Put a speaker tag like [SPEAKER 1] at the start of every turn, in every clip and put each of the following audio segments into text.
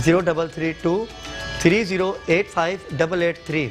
[SPEAKER 1] 0332 3085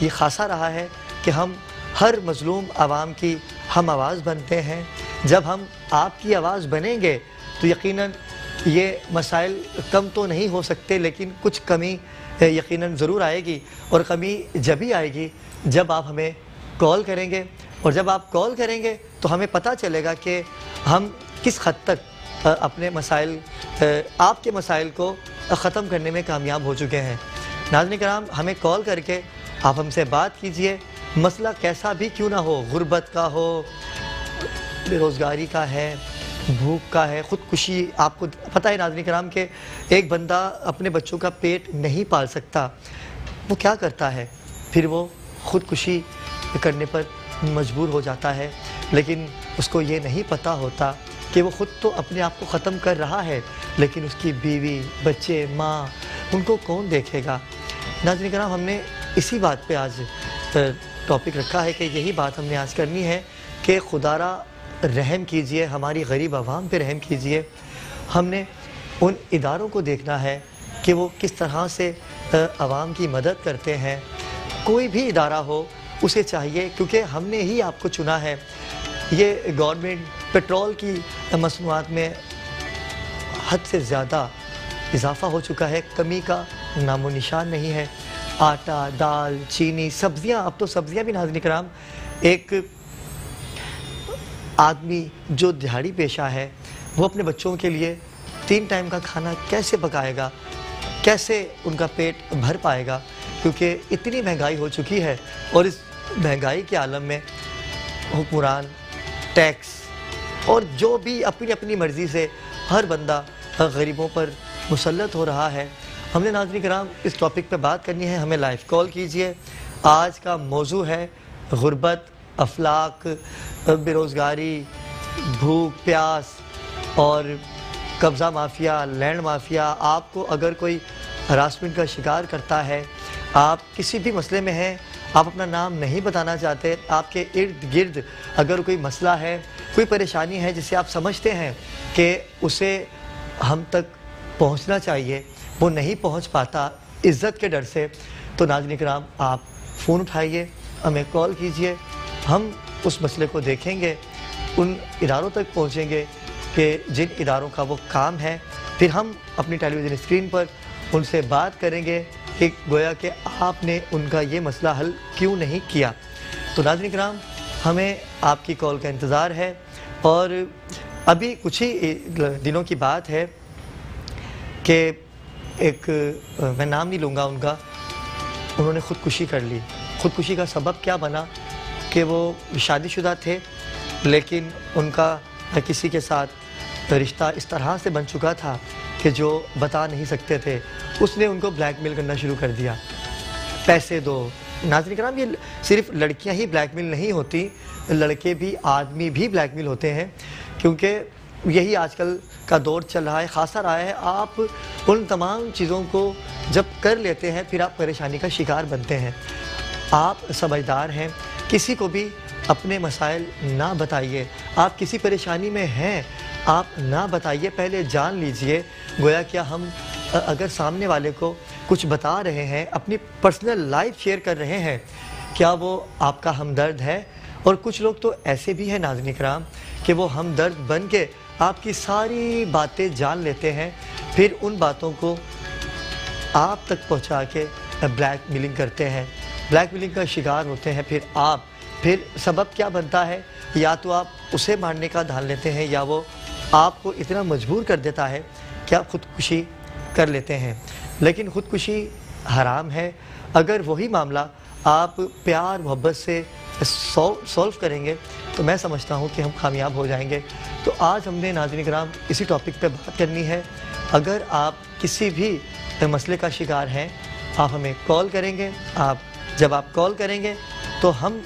[SPEAKER 1] یہ خاصہ رہا ہے کہ ہم ہر مظلوم عوام کی ہم آواز بنتے ہیں. جب ہم آپ کی آواز بنیں گے تو یقیناً یہ مسائل کم تو نہیں ہو سکتے، لیکن کچھ کمی یقیناً ضرور آئے گی. اور کمی جب ہی آئے گی جب آپ ہمیں کال کریں گے، اور جب آپ کال کریں گے تو ہمیں پتہ چلے گا کہ ہم کس حد تک اپنے مسائل، آپ کے مسائل کو ختم کرنے میں کامیاب ہو چکے ہیں. ناظرین کرام، ہمیں کال کر کے آپ ہم سے بات کیجئے، مسئلہ کیسا بھی کیوں نہ ہو، غربت کا ہو، بے روزگاری کا ہے، بھوک کا ہے، خودکشی. آپ کو پتہ ہے ناظرین کرام کہ ایک بندہ اپنے بچوں کا پیٹ نہیں پال سکتا، وہ کیا کرتا ہے؟ پھر وہ خودکشی کرنے پر مجبور ہو جاتا ہے، لیکن اس کو یہ نہیں پتہ ہوتا کہ وہ خود تو اپنے آپ کو ختم کر رہا ہے، لیکن اس کی بیوی، بچے، ماں، ان کو کون دیکھے گا؟ ناظرین کرام، ہم نے اسی بات پہ آج ٹاپک رکھا ہے کہ یہی بات ہم نے آج کرنی ہے کہ خدا را رحم کیجئے، ہماری غریب عوام پہ رحم کیجئے. ہم نے ان اداروں کو دیکھنا ہے کہ وہ کس طرح سے عوام کی مدد کرتے ہیں. کوئی بھی ادارہ ہو، اسے چاہیے، کیونکہ ہم نے ہی آپ کو چنا ہے. یہ گورنمنٹ پیٹرول کی مصنوعات میں حد سے زیادہ اضافہ ہو چکا ہے، کمی کا نام و نشان نہیں ہے. آٹا، دال، چینی، سبزیاں، اب تو سبزیاں بھی ناظرین کرام، ایک آدمی جو دہاڑی پیشہ ہے وہ اپنے بچوں کے لیے 3 ٹائم کا کھانا کیسے پکائے گا، کیسے ان کا پیٹ بھر پائے گا؟ کیونکہ اتنی مہنگائی ہو چکی ہے، اور اس مہنگائی کے عالم میں حکمران، ٹیکس اور جو بھی اپنی اپنی مرضی سے ہر بندہ غریبوں پر مسلط ہو رہا ہے. ہم نے ناظرین کرام اس ٹاپک پہ بات کرنی ہے. ہمیں لائیو کال کیجئے. آج کا موضوع ہے غربت، افلاک، بے روزگاری، بھوک پیاس اور قبضہ مافیا، لینڈ مافیا. آپ کو اگر کوئی ہراسمنٹ کا شکار کرتا ہے، آپ کسی بھی مسئلے میں ہیں، آپ اپنا نام نہیں بتانا چاہتے، آپ کے ارد گرد اگر کوئی مسئلہ ہے، کوئی پریشانی ہے جسے آپ سمجھتے ہیں کہ اسے ہم تک پہنچنا چاہیے، وہ نہیں پہنچ پاتا عزت کے ڈر سے، تو ناظرین کرام آپ فون اٹھائیے، ہمیں کال کیجئے. ہم اس مسئلے کو دیکھیں گے، ان اداروں تک پہنچیں گے کہ جن اداروں کا وہ کام ہے. پھر ہم اپنی ٹیلی ویژن اسکرین پر ان سے بات کریں گے کہ گویا کہ آپ نے ان کا یہ مسئلہ حل کیوں نہیں کیا. تو ناظرین کرام، ہمیں آپ کی کال کا انتظار ہے. اور ابھی کچھ ہی دنوں کی بات ہے کہ ایک، میں نام نہیں لوں گا ان کا، انہوں نے خودکشی کر لی. خودکشی کا سبب کیا بنا کہ وہ شادی شدہ تھے، لیکن ان کا کسی کے ساتھ رشتہ اس طرح سے بن چکا تھا کہ جو بتا نہیں سکتے تھے. اس نے ان کو بلیک میل کرنا شروع کر دیا، پیسے دو. ناظرین کرام، یہ صرف لڑکیاں ہی بلیک میل نہیں ہوتی، لڑکے بھی، آدمی بھی بلیک میل ہوتے ہیں، کیونکہ یہی آج کل کا دور چل رہا ہے، خاصا رہا ہے. آپ ان تمام چیزوں کو جب کر لیتے ہیں پھر آپ پریشانی کا شکار بنتے ہیں. آپ سمجھدار ہیں، کسی کو بھی اپنے مسائل نہ بتائیے. آپ کسی پریشانی میں ہیں، آپ نہ بتائیے، پہلے جان لیجئے. گویا کیا ہم اگر سامنے والے کو کچھ بتا رہے ہیں، اپنی پرسنل لائف شیئر کر رہے ہیں، کیا وہ آپ کا ہمدرد ہے؟ اور کچھ لوگ تو ایسے بھی ہیں ناظرین کرام کہ وہ ہمدرد بن کے آپ کی ساری باتیں جان لیتے ہیں، پھر ان باتوں کو آپ تک پہنچا کے بلیک میلنگ کرتے ہیں، بلیک میلنگ کا شکار ہوتے ہیں. پھر سبب کیا بنتا ہے؟ یا تو آپ اسے مارنے کا دھان لیتے ہیں، یا وہ آپ کو اتنا مجبور کر دیتا ہے کہ آپ خودکشی کر لیتے ہیں. لیکن خودکشی حرام ہے. اگر وہی معاملہ آپ پیار محبت سے سولو کریں گے تو میں سمجھتا ہوں کہ ہم کامیاب ہو جائیں گے. تو آج ہم نے ناظرین کرام اسی ٹاپک پہ بات کرنی ہے. اگر آپ کسی بھی مسئلے کا شکار ہیں، آپ ہمیں کال کریں گے. جب آپ کال کریں گے تو ہم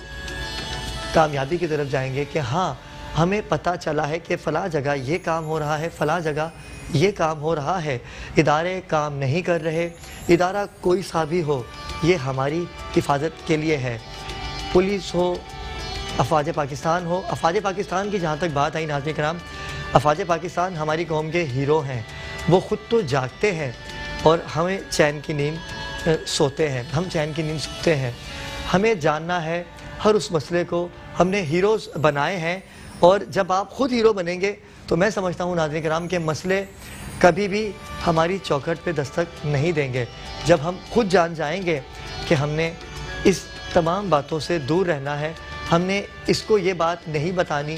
[SPEAKER 1] کامیابی کی طرف جائیں گے کہ ہاں، ہمیں پتہ چلا ہے کہ فلاں جگہ یہ کام ہو رہا ہے، فلاں جگہ یہ کام ہو رہا ہے، ادارے کام نہیں کر رہے. ادارہ کوئی سا بھی ہو، یہ ہماری حفاظت کے لیے ہے. پولیس ہو، افواج پاکستان ہو. افواج پاکستان کی جہاں تک بات آئی ناظرین کرام، افواج پاکستان ہماری قوم کے ہیرو ہیں. وہ خود تو جاگتے ہیں اور ہمیں چین کی نیند سوتے ہیں، ہم چین کی نیند سوتے ہیں. ہمیں جاننا ہے ہر اس مسئلے کو. ہم نے ہیروز بنائے ہیں اور جب آپ خود ہیرو بنیں گے تو میں سمجھتا ہوں ناظرین کرام کہ مسئلے کبھی بھی ہماری چوکھٹ پہ دستک نہیں دیں گے. جب ہم خود جان جائیں گے کہ ہم نے اس تمام باتوں سے دور رہنا ہے, ہم نے اس کو یہ بات نہیں بتانی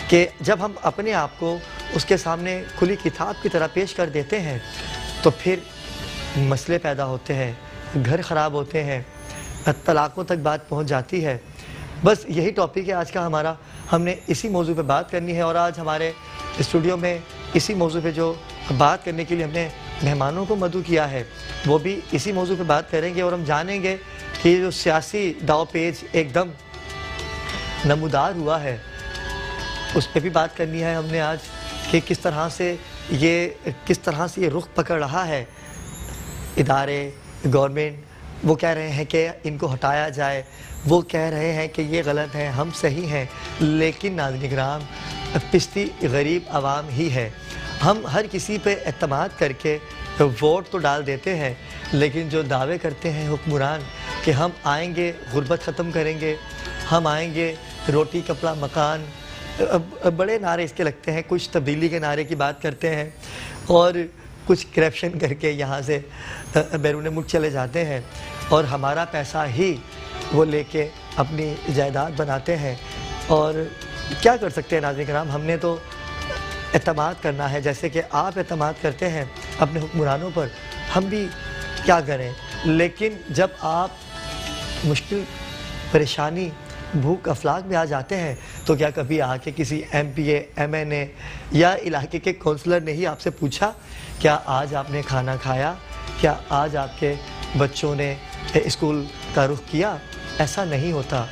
[SPEAKER 1] کہ جب ہم اپنے آپ کو اس کے سامنے کھلی کتاب کی طرح پیش کر دیتے ہیں تو پھر مسئلے پیدا ہوتے ہیں, گھر خراب ہوتے ہیں, طلاقوں تک بات پہنچ جاتی ہے. بس یہی ٹاپک ہے آج کا ہمارا. ہم نے اسی موضوع پہ بات کرنی ہے اور آج ہمارے اسٹوڈیو میں اسی موضوع پہ جو بات کرنے کے لیے ہم نے مہمانوں کو مدعو کیا ہے وہ بھی اسی موضوع پہ بات کریں گے اور ہم جانیں گے کہ یہ جو سیاسی داؤ پیچ ایک دم نمودار ہوا ہے اس پہ بھی بات کرنی ہے ہم نے آج کہ کس طرح سے یہ رخ پکڑ رہا ہے. ادارے, گورنمنٹ وہ کہہ رہے ہیں کہ ان کو ہٹایا جائے, وہ کہہ رہے ہیں کہ یہ غلط ہے, ہم صحیح ہیں, لیکن ناظرین کرام پستی غریب عوام ہی ہے. ہم ہر کسی پہ اعتماد کر کے ووٹ تو ڈال دیتے ہیں لیکن جو دعوے کرتے ہیں حکمران کہ ہم آئیں گے غربت ختم کریں گے, ہم آئیں گے روٹی کپڑا مکان, بڑے نعرے اس کے لگتے ہیں, کچھ تبدیلی کے نعرے کی بات کرتے ہیں اور کچھ کرپشن کر کے یہاں سے بیرون ملک چلے جاتے ہیں اور ہمارا پیسہ ہی وہ لے کے اپنی جائیداد بناتے ہیں. اور کیا کر سکتے ہیں ناظرین کرام, ہم نے تو اعتماد کرنا ہے جیسے کہ آپ اعتماد کرتے ہیں اپنے حکمرانوں پر, ہم بھی کیا کریں. لیکن جب آپ مشکل پریشانی بھوک افلاک میں آ جاتے ہیں تو کیا کبھی آ کے کسی ایم پی اے, ایم این اے یا علاقے کے کونسلر نے ہی آپ سے پوچھا کیا آج آپ نے کھانا کھایا, کیا آج آپ کے بچوں نے اسکول کا رخ کیا؟ ایسا نہیں ہوتا.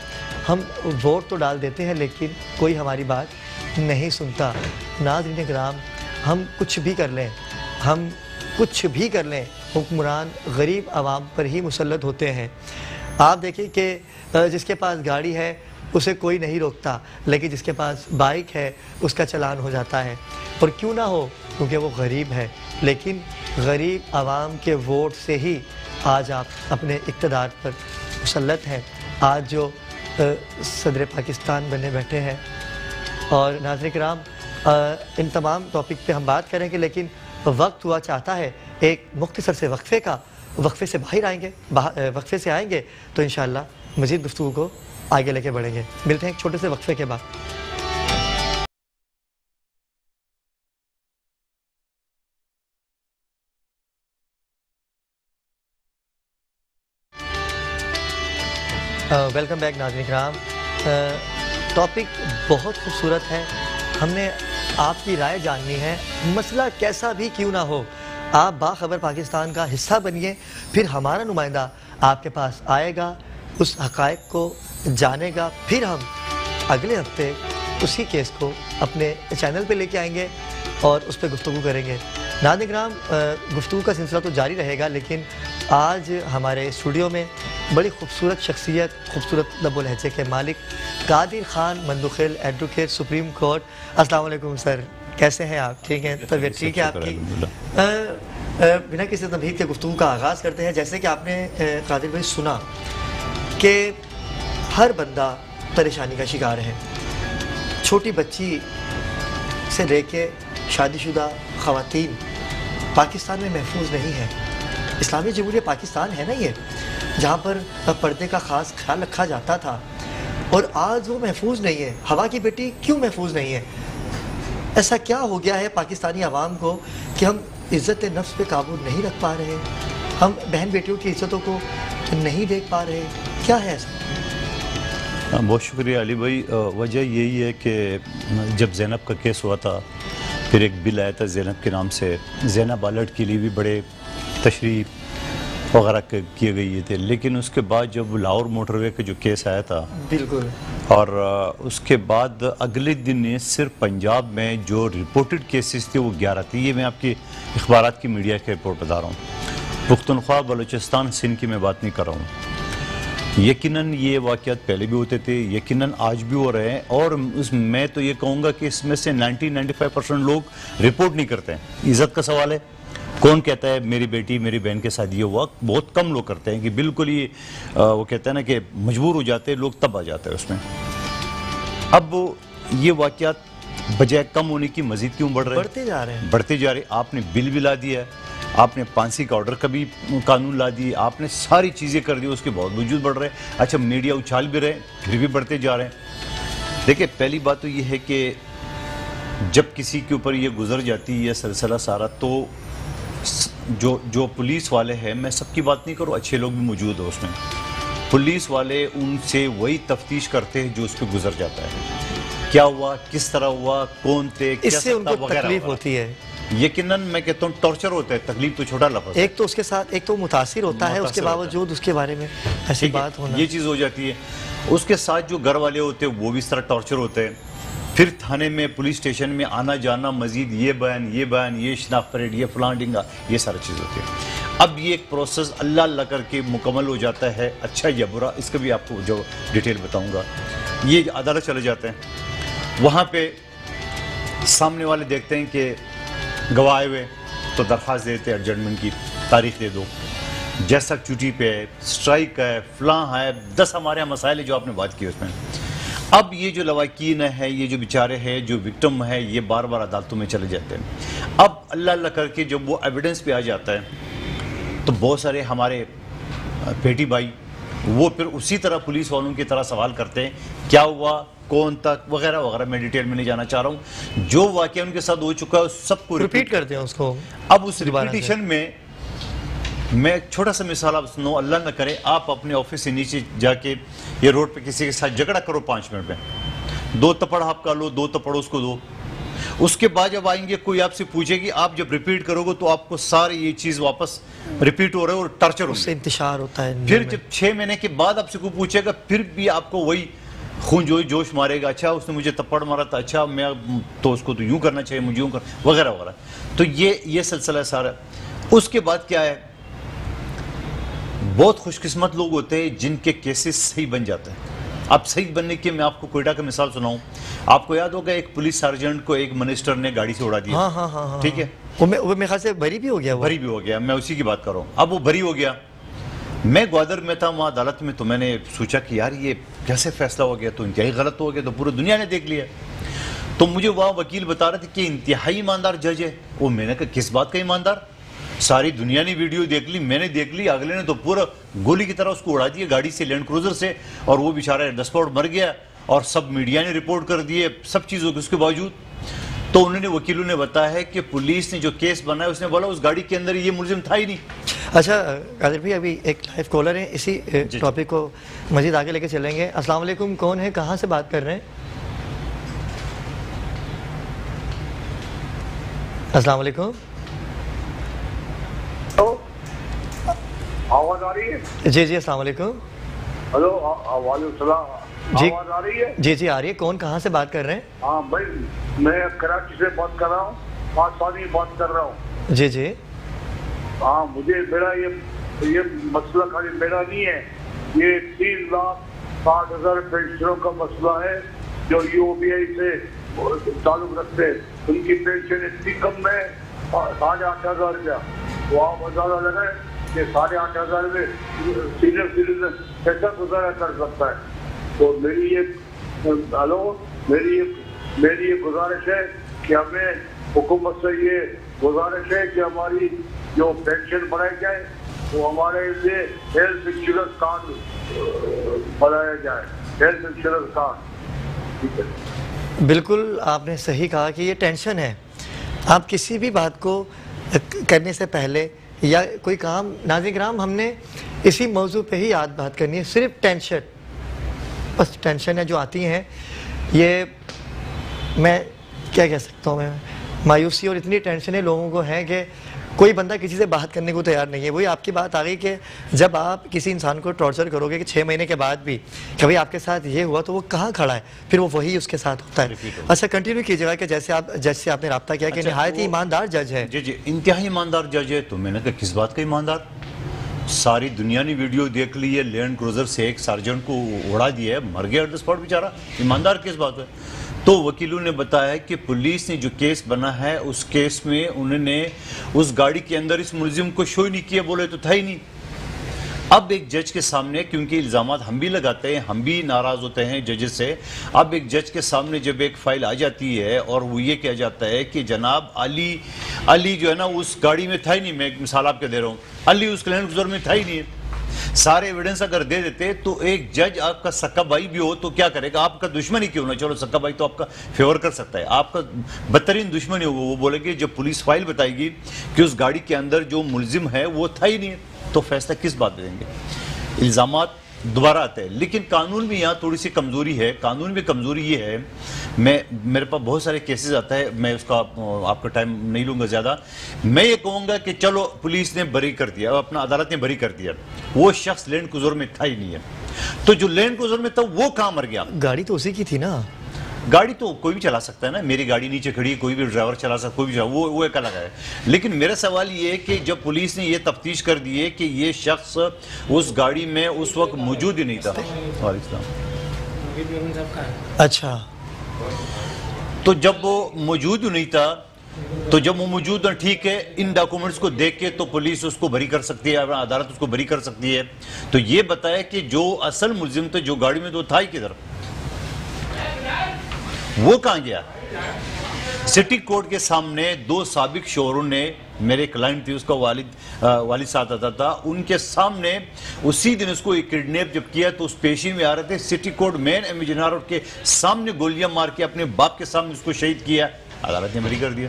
[SPEAKER 1] ہم ووٹ تو ڈال دیتے ہیں لیکن کوئی ہماری بات نہیں سنتا. ناظرین کرام ہم کچھ بھی کر لیں حکمران غریب عوام پر ہی مسلط ہوتے ہیں. آپ دیکھیں کہ جس کے پاس گاڑی ہے اسے کوئی نہیں روکتا لیکن جس کے پاس بائک ہے اس کا چلان ہو جاتا ہے. اور کیوں نہ ہو, کیونکہ وہ غریب ہے. لیکن غریب عوام کے ووٹ سے ہی آج آپ اپنے اقتدار پر مسلط ہیں. آج جو صدر پاکستان بنے بیٹھے ہیں. اور ناظرین کرام ان تمام ٹاپک پہ ہم بات کریں گے لیکن وقت ہوا چاہتا ہے ایک مختصر سے وقفے سے وقفے سے آئیں گے تو انشاءاللہ مزید گفتگو کو آگے لے کے بڑھیں گے. ملتے ہیں ایک چھوٹے سے وقفے کے بعد. ویلکم بیک ناظرین کرام. ٹاپک بہت خوبصورت ہے, ہم نے آپ کی رائے جاننی ہے. مسئلہ کیسا بھی کیوں نہ ہو آپ باخبر پاکستان کا حصہ بنیے, پھر ہمارا نمائندہ آپ کے پاس آئے گا, اس حقائق کو جانے گا, پھر ہم اگلے ہفتے اسی کیس کو اپنے چینل پہ لے کے آئیں گے اور اس پہ گفتگو کریں گے. ناظرین کرام گفتگو کا سلسلہ تو جاری رہے گا لیکن آج ہمارے اسٹوڈیو میں بڑی خوبصورت شخصیت, خوبصورت لب و لہجے کے مالک Qadir Khan Mandokhail, advocate, supreme court. السلام علیکم سر, کیسے ہیں آپ؟ ٹھیک ہیں, طبیعت ٹھیک ہے آپ کی؟ بنا کسی تمہید کے گفتگو کا آغاز کرتے ہیں. جیسے کہ آپ نے قادر بھائی سنا کہ ہر بندہ پریشانی کا شکار ہے, چھوٹی بچی سے لے کے شادی شدہ خواتین پاکستان میں محفوظ نہیں ہے. اسلامی جمہوریہ پاکستان ہے نا یہ, جہاں پر پردے کا خاص خیال رکھا جاتا تھا, اور آج وہ محفوظ نہیں ہے. ہوا کی بیٹی کیوں محفوظ نہیں ہے؟ ایسا کیا ہو گیا ہے پاکستانی عوام کو کہ ہم عزت نفس پہ قابو نہیں رکھ پا رہے, ہم بہن بیٹیوں کی عزتوں کو نہیں دیکھ پا رہے, کیا ہے ایسا؟
[SPEAKER 2] بہت شکریہ علی بھائی. وجہ یہی ہے کہ جب زینب کا کیس ہوا تھا پھر ایک بل آیا تھا زینب کے نام سے, زینب الرٹ کے لیے بھی بڑے تشریح وغیرہ کیے گئے تھے, لیکن اس کے بعد جب لاہور موٹر وے کا جو کیس آیا تھا
[SPEAKER 1] بالکل,
[SPEAKER 2] اور اس کے بعد اگلے دن صرف پنجاب میں جو رپورٹڈ کیسز تھے وہ 11 تھے. یہ میں آپ کی اخبارات کی میڈیا کی رپورٹ بتا رہا ہوں, پختونخوا, بلوچستان, سندھ کی میں بات نہیں کر رہا ہوں. یقیناً یہ واقعات پہلے بھی ہوتے تھے, یقیناً آج بھی ہو رہے ہیں, اور میں تو یہ کہوں گا کہ اس میں سے 90-95% لوگ رپورٹ نہیں کرتے ہیں. عزت کا سوال ہے, کون کہتا ہے میری بیٹی میری بہن کے ساتھ یہ ہوا؟ بہت کم لوگ کرتے ہیں کہ بالکل ہی وہ کہتے ہیں نا کہ مجبور ہو جاتے ہیں لوگ، تب آ جاتا ہے اس میں۔ اب یہ واقعات بجائے کم ہونے کی مزید کیوں بڑھ رہے ہیں؟
[SPEAKER 1] بڑھتے جا رہے ہیں،
[SPEAKER 2] بڑھتے جا رہے ہیں۔ آپ نے بل بھی لا دیا ہے، آپ نے پھانسی کا آرڈر کا بھی قانون لا دی، آپ نے ساری چیزیں کر دی، اس کے باوجود بڑھ رہے ہیں۔ اچھا میڈیا اچھال بھی رہے پھر بھی بڑھتے جا رہے ہیں۔ دیکھیں پہلی بات تو یہ ہے کہ جب کسی کے اوپر یہ گزر جاتی ہے یہ سلسلہ سارا، تو جو پولیس والے ہیں، میں سب کی بات نہیں کروں، اچھے لوگ بھی موجود ہیں اس میں، پولیس والے ان سے وہی تفتیش کرتے ہیں جو اس پہ گزر جاتا ہے، کیا ہوا، کس طرح ہوا، کون تھے،
[SPEAKER 1] اس سے ان کو تکلیف ہوتی ہے۔
[SPEAKER 2] یقیناً میں کہتا ہوں ٹارچر ہوتا ہے، تکلیف تو چھوٹا لفظ ہے۔
[SPEAKER 1] ایک تو اس کے ساتھ ایک تو متاثر ہوتا ہے، اس کے باوجود اس کے بارے میں ایسی بات ہونا،
[SPEAKER 2] یہ چیز ہو جاتی ہے۔ اس کے ساتھ جو گھر والے ہوتے ہیں وہ بھی اس طرح ٹارچر ہوتے ہیں، پھر تھانے میں پولیس اسٹیشن میں آنا جانا، مزید یہ بیان، یہ شناخت پریڈ، یہ فلاں ڈنگا، یہ ساری چیز ہوتی ہے۔ اب یہ ایک پروسیس اللہ کر کے مکمل ہو جاتا ہے، اچھا یا برا، اس کا بھی آپ کو جو ڈیٹیل بتاؤں گا۔ یہ عدالت چلے جاتے ہیں، وہاں پہ سامنے والے دیکھتے ہیں کہ گواہ آئے ہوئے تو درخواست دیتے ہیں ایڈجسٹمنٹ کی، تاریخ دے دو، جیسا چھٹی پہ ہے، سٹرائک ہے، فلاں ہے، 10 ہمارے یہاں مسائل ہے جو آپ نے بات کی اس میں۔ اب یہ جو لواحقین ہے، یہ جو بیچارے ہیں، جو وکٹم ہے، یہ بار بار عدالتوں میں چلے جاتے ہیں۔ اب اللہ کر کے جب وہ ایویڈنس پہ آ جاتا ہے تو بہت سارے ہمارے بیٹی بھائی وہ پھر اسی طرح پولیس والوں کی طرح سوال کرتے ہیں کیا ہوا، کون تک، وغیرہ وغیرہ۔ میں ڈیٹیل میں نہیں جانا چاہ رہا ہوں، جو واقعہ ان کے ساتھ ہو چکا ہے سب کو
[SPEAKER 1] ریپیٹ کرتے ہیں اس کو۔
[SPEAKER 2] اب اس ریپیٹیشن میں میں ایک چھوٹا سا مثال آپ سنو، اللہ نہ کرے آپ اپنے آفس سے نیچے جا کے یہ روڈ پہ کسی کے ساتھ جھگڑا کرو 5 منٹ میں، 2 تپڑ آپ کا لو، 2 تپڑ اس کو دو، اس کے بعد جب آئیں گے کوئی آپ سے پوچھے گی، آپ جب ریپیٹ کرو گے تو آپ کو ساری یہ چیز واپس ریپیٹ ہو رہا ہے اور ٹارچر
[SPEAKER 1] اس سے انتشار ہوتا ہے۔
[SPEAKER 2] پھر جب 6 مہینے کے بعد آپ سے کوئی پوچھے گا پھر بھی آپ کو وہی خون جوش مارے گا، اچھا اس نے مجھے تپڑ مارا تھا، اچھا میں تو اس کو تو یوں کرنا چاہیے، مجھے یوں کرنا، وغیرہ وغیرہ۔ تو یہ سلسلہ ہے سارا۔ اس کے بعد کیا ہے، بہت خوش قسمت لوگ ہوتے ہیں جن کے کیسز صحیح بن جاتے ہیں۔ اب صحیح بننے کے میں آپ کو کوئٹہ کا مثال سناؤں، آپ کو یاد ہوگا ایک پولیس سارجنٹ کو ایک منسٹر نے گاڑی سے اڑا دیا،
[SPEAKER 1] ہاں
[SPEAKER 2] ٹھیک ہے،
[SPEAKER 1] وہ میرے خیال سے بری بھی ہو گیا،
[SPEAKER 2] بری بھی ہو گیا، میں اسی کی بات کر رہا ہوں۔ اب وہ بری ہو گیا، میں گوادر میں تھا وہاں عدالت میں، تو میں نے سوچا کہ یار یہ کیسے فیصلہ ہو گیا، تو انتہائی غلط ہو گیا، تو پوری دنیا نے دیکھ لیا۔ تو مجھے وہاں وکیل بتا رہے تھے کہ انتہائی ایماندار جج ہے۔ وہ میں نے کہا کس بات کا ایماندار؟ ساری دنیا نے ویڈیو دیکھ لی، میں نے دیکھ لی، اگلے نے تو پورا گولی کی طرح اس کو اڑا دیا گاڑی سے، لینڈ کروزر سے، اور وہ بیچارہ ڈسپورٹ مر گیا، اور سب میڈیا نے رپورٹ کر دیے سب چیزوں کے۔ اس کے باوجود تو انہوں نے وکیلوں نے بتایا ہے کہ پولیس نے جو کیس بنایا اس نے بولا اس گاڑی کے اندر یہ ملزم تھا ہی نہیں۔
[SPEAKER 1] اچھا قادر بھائی، ابھی ایک لائیو کالر ہیں، اسی ٹاپک کو مزید آگے لے کے چلیں گے۔ السلام علیکم، کون ہے، کہاں سے بات کر رہے ہیں؟ السلام علیکم،
[SPEAKER 3] آواز آ رہی ہے؟
[SPEAKER 1] جی السلام علیکم۔
[SPEAKER 3] ہلو، وعلیکم السلام،
[SPEAKER 1] جی
[SPEAKER 3] آواز آ رہی ہے؟
[SPEAKER 1] جی آ رہی ہے، کون کہاں سے بات کر رہے ہیں؟
[SPEAKER 3] ہاں بھائی، میں کراچی سے بات کر رہا ہوں، پاکستانی بات کر رہا ہوں۔
[SPEAKER 1] جی
[SPEAKER 3] ہاں، مجھے میرا یہ مسئلہ خالی میرا نہیں ہے، یہ 3,60,000 پینشنوں کا مسئلہ ہے جو UOBI سے تعلق رکھتے ہیں۔ ان کی پینشن اتنی کم ہے 8,500 روپیہ، وہ آپ اندازہ لگائیں کہ 8,500 میں سینئر سٹیزن کیسا گزارا کر سکتا ہے۔ تو میری یہ گزارش ہے کہ ہمیں حکومت سے یہ گزارش ہے کہ ہماری جو پینشن بڑھائی جائے وہ ہمارے لیے ہیلتھ انشورنس کارڈ بنایا جائے، ہیلتھ انشورنس کارڈ۔ ٹھیک ہے،
[SPEAKER 1] بالکل آپ نے صحیح کہا کہ یہ ٹینشن ہے۔ آپ کسی بھی بات کو کرنے سے پہلے یا کوئی کام، ناظرین کرام ہم نے اسی موضوع پہ ہی بات کرنی ہے، صرف ٹینشن، بس ٹینشن ہے جو آتی ہیں، یہ میں کیا کہہ سکتا ہوں، میں مایوسی اور اتنی ٹینشن ہے لوگوں کو ہے کہ کوئی بندہ کسی سے بات کرنے کو تیار نہیں ہے۔ وہی آپ کی بات آ گئی کہ جب آپ کسی انسان کو ٹارچر کرو گے کہ 6 مہینے کے بعد بھی کہ بھائی آپ کے ساتھ یہ ہوا، تو وہ کہاں کھڑا ہے، پھر وہ وہی اس کے ساتھ ہوتا ہے۔ اچھا کنٹینیو کیجیے گا کہ جیسے آپ جج سے آپ نے رابطہ کیا کہ نہایت ہی ایماندار جج ہے۔
[SPEAKER 2] جی انتہائی ایماندار جج ہے۔ تو میں نے کہا کس بات کا ایماندار؟ ساری دنیا نے ویڈیو دیکھ لی ہے، لینڈ کروزر سے ایک سارجنٹ کو اڑا دیا ہے، مر گیا آن دی اسپاٹ بیچارہ، ایماندار کس بات ہے؟ تو وکیلوں نے بتایا کہ پولیس نے جو کیس بنا ہے اس کیس میں انہوں نے اس گاڑی کے اندر اس ملزم کو شو ہی نہیں کیا، بولے تو تھا ہی نہیں۔ اب ایک جج کے سامنے، کیونکہ الزامات ہم بھی لگاتے ہیں، ہم بھی ناراض ہوتے ہیں ججز سے، اب ایک جج کے سامنے جب ایک فائل آ جاتی ہے اور وہ یہ کہا جاتا ہے کہ جناب علی جو ہے نا اس گاڑی میں تھا ہی نہیں، میں ایک مثال آپ کے دے رہا ہوں، علی اس لینڈ کروزر میں تھا ہی نہیں ہے، سارے ایویڈنس اگر دے دیتے تو ایک جج آپ کا سکا بھائی بھی ہو تو کیا کرے گا؟ آپ کا دشمن ہی کیوں نہ، چلو سکا بھائی تو آپ کا فیور کر سکتا ہے، آپ کا بدترین دشمن ہی ہوگا، وہ بولے گے جب پولیس فائل بتائے گی کہ اس گاڑی کے اندر جو ملزم ہے وہ تھا ہی نہیں، تو فیصلہ کس بات دیں گے؟ الزامات دوبارہ آتے ہیں۔ لیکن قانون میں یہاں تھوڑی سی کمزوری ہے، قانون میں کمزوری یہ ہے، میرے پاس بہت سارے کیسز آتا ہے، میں اس کا آپ کا ٹائم نہیں لوں گا زیادہ، میں یہ کہوں گا کہ چلو پولیس نے بری کر دیا، اپنا عدالت نے بری کر دیا، وہ شخص لینڈ کروزر میں تھا ہی نہیں ہے، تو جو لینڈ کروزر میں تھا وہ کہاں مر گیا؟
[SPEAKER 1] گاڑی تو اسی کی تھی نا،
[SPEAKER 2] گاڑی تو کوئی بھی چلا سکتا ہے نا، میری گاڑی نیچے کھڑی کوئی بھی ڈرائیور چلا سکتا، کوئی بھی وہ ایک الگ ہے، لیکن میرا سوال یہ ہے کہ جب پولیس نے یہ تفتیش کر دی ہے کہ یہ شخص اس گاڑی میں اس وقت موجود ہی نہیں تھا،
[SPEAKER 1] اچھا
[SPEAKER 2] تو جب وہ موجود ہی نہیں تھا، تو جب وہ موجود ہے ٹھیک ہے، ان ڈاکومنٹس کو دیکھ کے تو پولیس اس کو بری کر سکتی ہے، عدالت اس کو بری کر سکتی ہے، تو یہ بتایا کہ جو اصل ملزم تھے جو گاڑی میں تو تھا ہی کدھر، وہ کہاں گیا؟ سٹی کورٹ کے سامنے دو سابق شوہروں نے، میرے کلائنٹ تھی، اس کا والد ساتھ آتا تھا، ان کے سامنے اسی دن اس کو کڈنیپ جب کیا تو اس پیشی میں آ رہے تھے، سٹی کورٹ مین امیجنار کے سامنے گولیاں مار کے اپنے باپ کے سامنے اس کو شہید کیا، عدالت نے بری کر دیا۔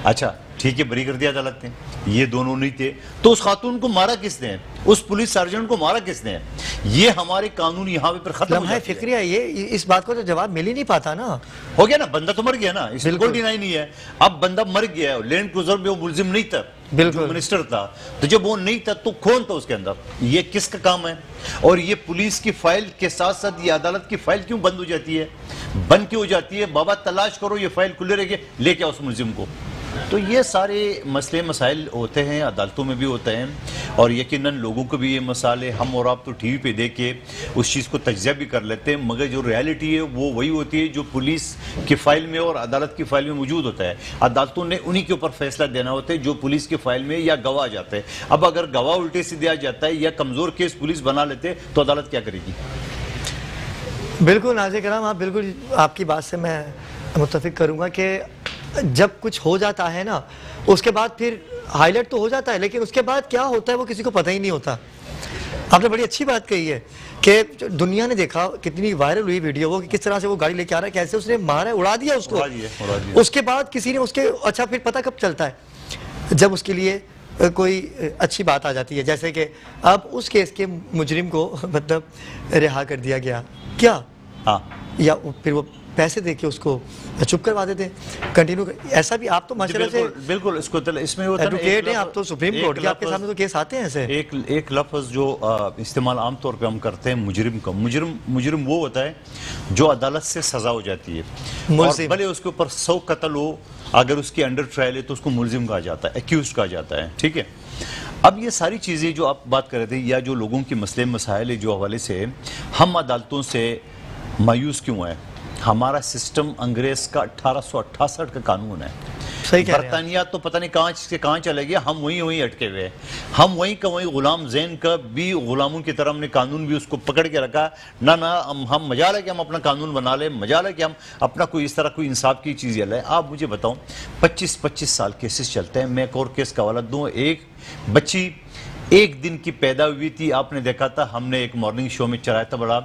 [SPEAKER 2] اچھا ٹھیک ہے، بری کر دیا عدالت نے، یہ دونوں نہیں تھے، تو اس خاتون کو مارا کس نے؟ اس پولیس سرجن کو مارا کس نے؟ یہ ہمارے قانون یہاں پر ختم ہو
[SPEAKER 1] لمحہ
[SPEAKER 2] جاتی ہے۔
[SPEAKER 1] فکریہ یہ اس بات کو تو جواب مل ہی نہیں پاتا نا،
[SPEAKER 2] ہو گیا نا، بندہ تو مر گیا نا، اس میں کوئی ڈینائی نہیں ہے، اب بندہ مر گیا ہے، لینڈ کروزر میں وہ ملزم نہیں تھا، جو منسٹر تھا، تو جب وہ نہیں تھا تو کون تھا اس کے اندر؟ یہ کس کا کام ہے؟ اور یہ پولیس کی فائل کے ساتھ ساتھ یہ عدالت کی فائل کیوں بند ہو جاتی ہے؟ بند کیوں ہو جاتی ہے؟ بابا تلاش کرو، یہ فائل کھلے رہ گئے، لے کے اس ملزم کو۔ تو یہ سارے مسئلے مسائل ہوتے ہیں، عدالتوں میں بھی ہوتے ہیں، اور یقیناً لوگوں کو بھی یہ مسئلے، ہم اور آپ تو ٹی وی پہ دیکھ کے اس چیز کو تجزیہ بھی کر لیتے ہیں، مگر جو ریالٹی ہے وہ وہی ہوتی ہے جو پولیس کی فائل میں اور عدالت کی فائل میں موجود ہوتا ہے۔ عدالتوں نے انہی کے اوپر فیصلہ دینا ہوتا ہے جو پولیس کی فائل میں یا گواہ جاتے ہیں۔ اب اگر گواہ الٹے سے دیا جاتا ہے یا کمزور کیس پولیس بنا لیتے تو عدالت کیا کرے گی؟
[SPEAKER 1] بالکل ناظرین کرام، آپ بالکل آپ کی بات سے میں متفق کروں گا کہ جب کچھ ہو جاتا ہے نا اس کے بعد پھر ہائی لائٹ تو ہو جاتا ہے، لیکن اس کے بعد کیا ہوتا ہے وہ کسی کو پتہ ہی نہیں ہوتا۔ آپ نے بڑی اچھی بات کہی ہے کہ دنیا نے دیکھا، کتنی وائرل ہوئی ویڈیو وہ، کہ کس طرح سے وہ گاڑی لے کے آ رہا ہے، کیسے اس نے مارا ہے، اڑا دیا اس کو، اس کے بعد کسی نے اس کے، اچھا پھر پتہ کب چلتا ہے؟ جب اس کے لیے کوئی اچھی بات آ جاتی ہے، جیسے کہ اب اس کیس کے مجرم کو مطلب رہا کر دیا گیا، کیا یا پھر وہ پیسے دے کے اس کو چپ کروا دیتے کنٹینیو، ایسا بھی آپ تو ماشاءاللہ سے
[SPEAKER 2] بالکل اس میں
[SPEAKER 1] ایڈوکیٹ ہیں، آپ تو سپریم کورٹ کے، آپ کے سامنے تو کیس آتے ہیں ایسے۔
[SPEAKER 2] ایک لفظ جو استعمال عام طور پہ ہم کرتے ہیں مجرم کا، مجرم وہ ہوتا ہے جو عدالت سے سزا ہو جاتی ہے، اور بھلے اس کے اوپر 100 قتل ہو، اگر اس کی انڈر ٹرائل ہے تو اس کو ملزم کہا جاتا ہے، ایکیوزڈ کہا جاتا ہے، ٹھیک ہے۔ اب یہ ساری چیزیں جو آپ بات کر رہے تھے یا جو لوگوں کے مسئلے مسائل جو حوالے سے ہم عدالتوں سے مایوس کیوں ہیں؟ ہمارا سسٹم انگریز کا 1868 کا قانون ہے، برطانیہ تو پتہ نہیں کہاں سے کہاں چلے گیا، ہم وہیں اٹکے ہوئے، ہم وہیں کا وہیں غلام زین کا بھی غلاموں کی طرح ہم نے قانون بھی اس کو پکڑ کے رکھا، نہ ہم مجال ہے کہ ہم اپنا قانون بنا لیں، مجال ہے کہ ہم اپنا کوئی اس طرح کوئی انصاف کی چیز لیں۔ آپ مجھے بتاؤں 25 سال کیسز چلتے ہیں، میں ایک اور کیس کا حوالہ دوں، ایک بچی 1 دن کی پیدا ہوئی تھی، آپ نے دیکھا تھا، ہم نے ایک مارننگ شو میں چلایا تھا بڑا،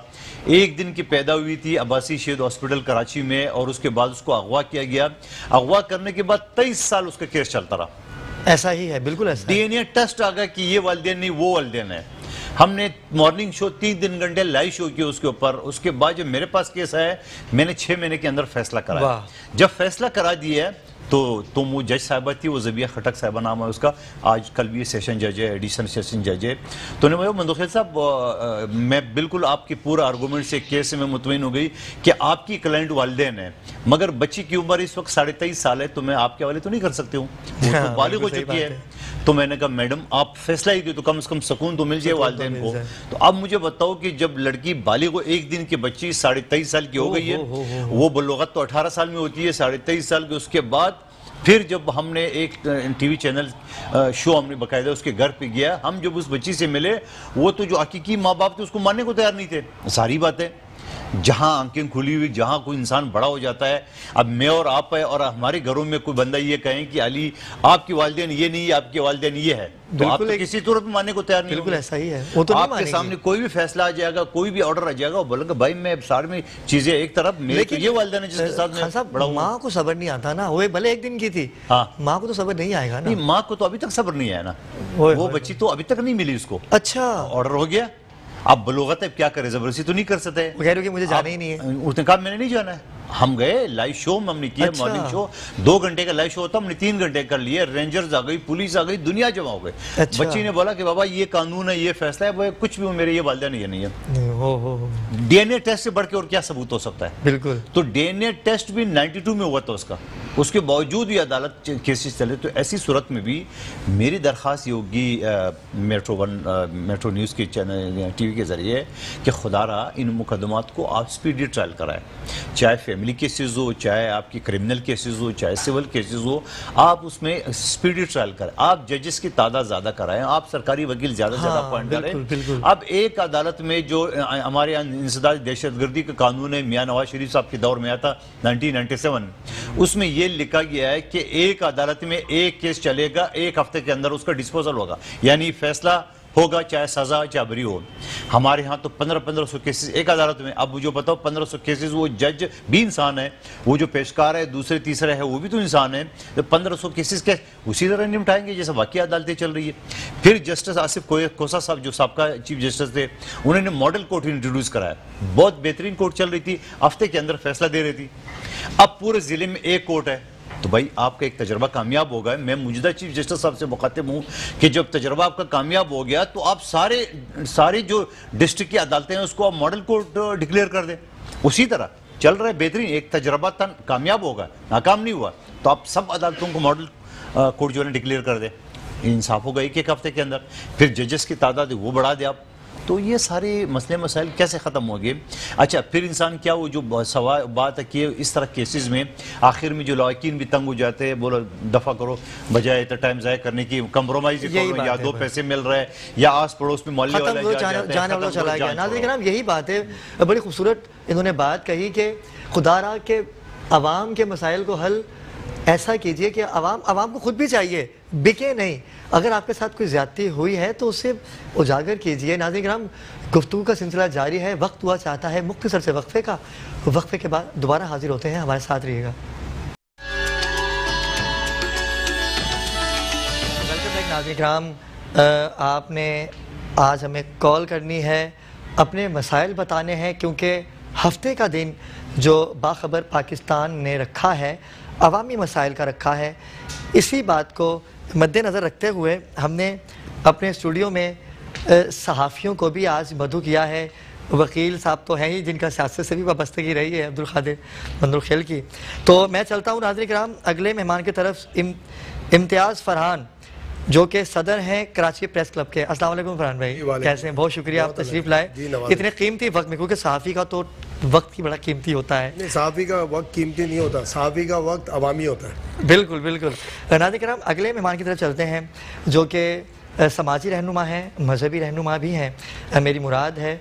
[SPEAKER 2] 1 دن کی پیدا ہوئی تھی عباسی شہید ہاسپٹل کراچی میں، اور اس کے بعد اس کو اغوا کیا گیا، اغوا کرنے کے بعد 23 سال اس کا کیس چلتا رہا۔
[SPEAKER 1] ایسا ہی ہے، بالکل ایسا،
[SPEAKER 2] ڈی این اے ٹیسٹ آ گیا کہ یہ والدین نہیں وہ والدین ہے، ہم نے مارننگ شو 3 گھنٹے لائیو شو کیا اس کے اوپر، اس کے بعد جب میرے پاس کیس ہے میں نے 6 مہینے کے اندر فیصلہ کرایا، جب فیصلہ کرا دیا تو وہ جج صاحبہ تھی، وہ زبیہ خٹک صاحبہ نام ہے اس کا، آج کل بھی سیشن جج ہے، ایڈیشنل سیشن جج ہے، تو انہوں نے کہا مندوخیل صاحب میں بالکل آپ کی پورا آرگومنٹ سے کیس سے میں مطمئن ہو گئی کہ آپ کی کلائنٹ والدین ہیں، مگر بچی کی عمر اس وقت 23.5 سال ہے، تو میں آپ کے حوالے تو نہیں کر سکتی ہوں، وہ تو بالغ ہو چکی ہے، تو میں نے کہا میڈم آپ فیصلہ ہی دے تو کم از کم سکون تو مل جائے والدین کو. تو اب مجھے بتاؤ کہ جب لڑکی بالغ ہو، ایک دن کی بچی 23.5 سال کی ہو گئی ہے، وہ بلوغت تو 18 سال میں ہوتی ہے، 23.5 سال کے اس کے بعد پھر جب ہم نے ایک ٹی وی چینل شو ہم نے باقاعدہ اس کے گھر پہ گیا، ہم جب اس بچی سے ملے وہ تو جو حقیقی ماں باپ تھے اس کو ماننے کو تیار نہیں تھے. ساری باتیں جہاں آنکھیں کھلی ہوئی، جہاں کوئی انسان بڑا ہو جاتا ہے. اب میں اور آپ ہے اور ہمارے گھروں میں کوئی بندہ یہ کہیں کہ علی آپ کی والدین یہ نہیں ہے، آپ کی والدین یہ ہے، تو آپ تو کسی صورت میں ماننے کو تیار نہیں.
[SPEAKER 1] بالکل ایسا ہی ہے. وہ تو
[SPEAKER 2] آپ کے سامنے کوئی بھی فیصلہ آ جائے گا، کوئی بھی آرڈر آ جائے گا، وہ بولے گا بھائی میں سارے میں چیزیں ایک طرف، میرے تو یہ والدین ہے جس کے ساتھ میں بڑا ہوں.
[SPEAKER 1] ماں کو صبر نہیں آتا نا، وہ بھلے ایک دن کی تھی، ماں کو تو صبر نہیں آئے گا نا.
[SPEAKER 2] ماں کو تو ابھی تک صبر نہیں آیا نا، وہ بچی تو ابھی تک نہیں ملی اس کو.
[SPEAKER 1] اچھا
[SPEAKER 2] آرڈر ہو گیا، اب بلوغت ہے، کیا کرے، زبردستی تو نہیں کر سکتے.
[SPEAKER 1] وہ کہہ رہے کہ مجھے جانا ہی نہیں ہے.
[SPEAKER 2] اس نے کہا میں نے نہیں جانا ہے. ہم گئے لائیو شو میں، ہم نے کیا مارننگ شو، 2 گھنٹے کا لائیو شو ہوتا، ہم نے 3 گھنٹے کر لیے. رینجرز آ گئی، پولیس آ گئی، دنیا جمع ہو گئے. بچی نے بولا کہ بابا یہ قانون ہے، یہ فیصلہ ہے، کچھ بھی میرے یہ والدہ نہیں ہے. ڈی این اے ٹیسٹ سے بڑھ کے اور کیا ثبوت ہو سکتا ہے.
[SPEAKER 1] بالکل.
[SPEAKER 2] تو ڈی این اے ٹیسٹ بھی 92 میں ہوا تھا اس کا، اس کے باوجود بھی عدالت کیسز چلے. تو ایسی صورت میں بھی میری درخواست یہ ہوگی میٹرو نیوز کے چینل ٹی وی کے ذریعے کہ خدا را ان مقدمات کو آپ سپیڈی ٹرائل کرائیں، چاہے فیملی کیسز ہو، چاہے آپ کی کرمنل کیسز ہو، چاہے سول کیسز ہو، آپ اس میں سپیڈی ٹرائل کریں. آپ ججز کی تعداد زیادہ کرائیں، آپ سرکاری وکیل زیادہ سے زیادہ اپوائنٹ کریں. اب ایک عدالت میں جو ہمارے یہاں انسداد دہشت گردی کا قانون ہے، میاں نواز شریف صاحب کے دور میں آیا تھا 1997، اس میں یہ لکھا گیا ہے کہ ایک عدالت میں ایک کیس چلے گا، 1 ہفتے کے اندر اس کا ڈسپوزل ہوگا، یعنی فیصلہ ہوگا، چاہے سزا چاہے بری ہو. ہمارے ہاں تو 1500 کیسز ایک عدالت میں. اب جو بتاؤ 1500 کیسز، وہ جج بھی انسان ہے، وہ جو پیشکار ہے دوسرے تیسرے ہے وہ بھی تو انسان ہے. 1500 کیسز کے اسی طرح نمٹائیں گے جیسے واقعی عدالتیں چل رہی ہے. پھر جسٹس آصف کوسا صاحب جو سابقہ چیف جسٹس تھے، انہوں نے ماڈل کورٹ انٹروڈیوس کرایا، بہت بہترین کورٹ چل رہی تھی، ہفتے کے اندر فیصلہ دے رہی تھی. اب پورے ضلع میں ایک کورٹ ہے. تو بھائی آپ کا ایک تجربہ کامیاب ہوگا. میں موجودہ چیف جسٹس صاحب سے مخاطب ہوں کہ جب تجربہ آپ کا کامیاب ہو گیا تو آپ سارے جو ڈسٹرکٹ کی عدالتیں ہیں اس کو آپ ماڈل کورٹ ڈکلیئر کر دیں. اسی طرح چل رہا ہے بہترین. ایک تجربہ تھا، کامیاب ہوگا، ناکام نہیں ہوا، تو آپ سب عدالتوں کو ماڈل کورٹ جو ہے ڈکلیئر کر دیں. انصاف ہوگا ایک ہفتے کے اندر. پھر ججز کی تعداد وہ بڑھا دے آپ. تو یہ سارے مسئلے مسائل کیسے ختم ہو گئے. اچھا پھر انسان کیا، وہ جو بات ہے کہ اس طرح کیسز میں آخر میں جو لائقین بھی تنگ ہو جاتے ہیں، بولو دفع کرو، بجائے اتنا ٹائم ضائع کرنے کی کمپرومائز کرو، یا 2 پیسے مل رہے ہیں، یا آس پڑوس میں محلے والے
[SPEAKER 1] چلا گیا. ناظرین کرام یہی بات ہے، بڑی خوبصورت انہوں نے بات کہی کہ خدا را کے عوام کے مسائل کو حل ایسا کیجئے کہ عوام کو خود بھی چاہیے، بکے نہیں. اگر آپ کے ساتھ کوئی زیادتی ہوئی ہے تو اسے اجاگر کیجئے. ناظرین کرام گفتگو کا سلسلہ جاری ہے. وقت ہوا چاہتا ہے مختصر سے وقفے کا. وقفے کے بعد دوبارہ حاضر ہوتے ہیں، ہمارے ساتھ رہیے گا. ناظرین کرام آپ نے آج ہمیں کال کرنی ہے، اپنے مسائل بتانے ہیں، کیونکہ ہفتے کا دن جو باخبر پاکستان نے رکھا ہے عوامی مسائل کا رکھا ہے. اسی بات کو مد نظر رکھتے ہوئے ہم نے اپنے اسٹوڈیو میں صحافیوں کو بھی آج مدعو کیا ہے. وکیل صاحب تو ہیں ہی جن کا سیاست سے بھی وابستگی رہی ہے، عبدالقادر مندرخیل کی. تو میں چلتا ہوں ناظرین کرام اگلے مہمان کی طرف. امتیاز فرحان جو کہ صدر ہیں کراچی پریس کلب کے. السلام علیکم فرحان بھائی، کیسے ہیں؟ بہت شکریہ آپ تشریف لائے اتنے قیمتی وقت میں، کیونکہ صحافی کا تو وقت ہی بڑا قیمتی ہوتا ہے.
[SPEAKER 4] نہیں، صحافی کا وقت قیمتی نہیں ہوتا، صحافی کا وقت عوامی ہوتا ہے.
[SPEAKER 1] بالکل بالکل. ناظرین کرام اگلے مہمان کی طرف چلتے ہیں جو کہ سماجی رہنما ہیں، مذہبی رہنما بھی ہیں. میری مراد ہے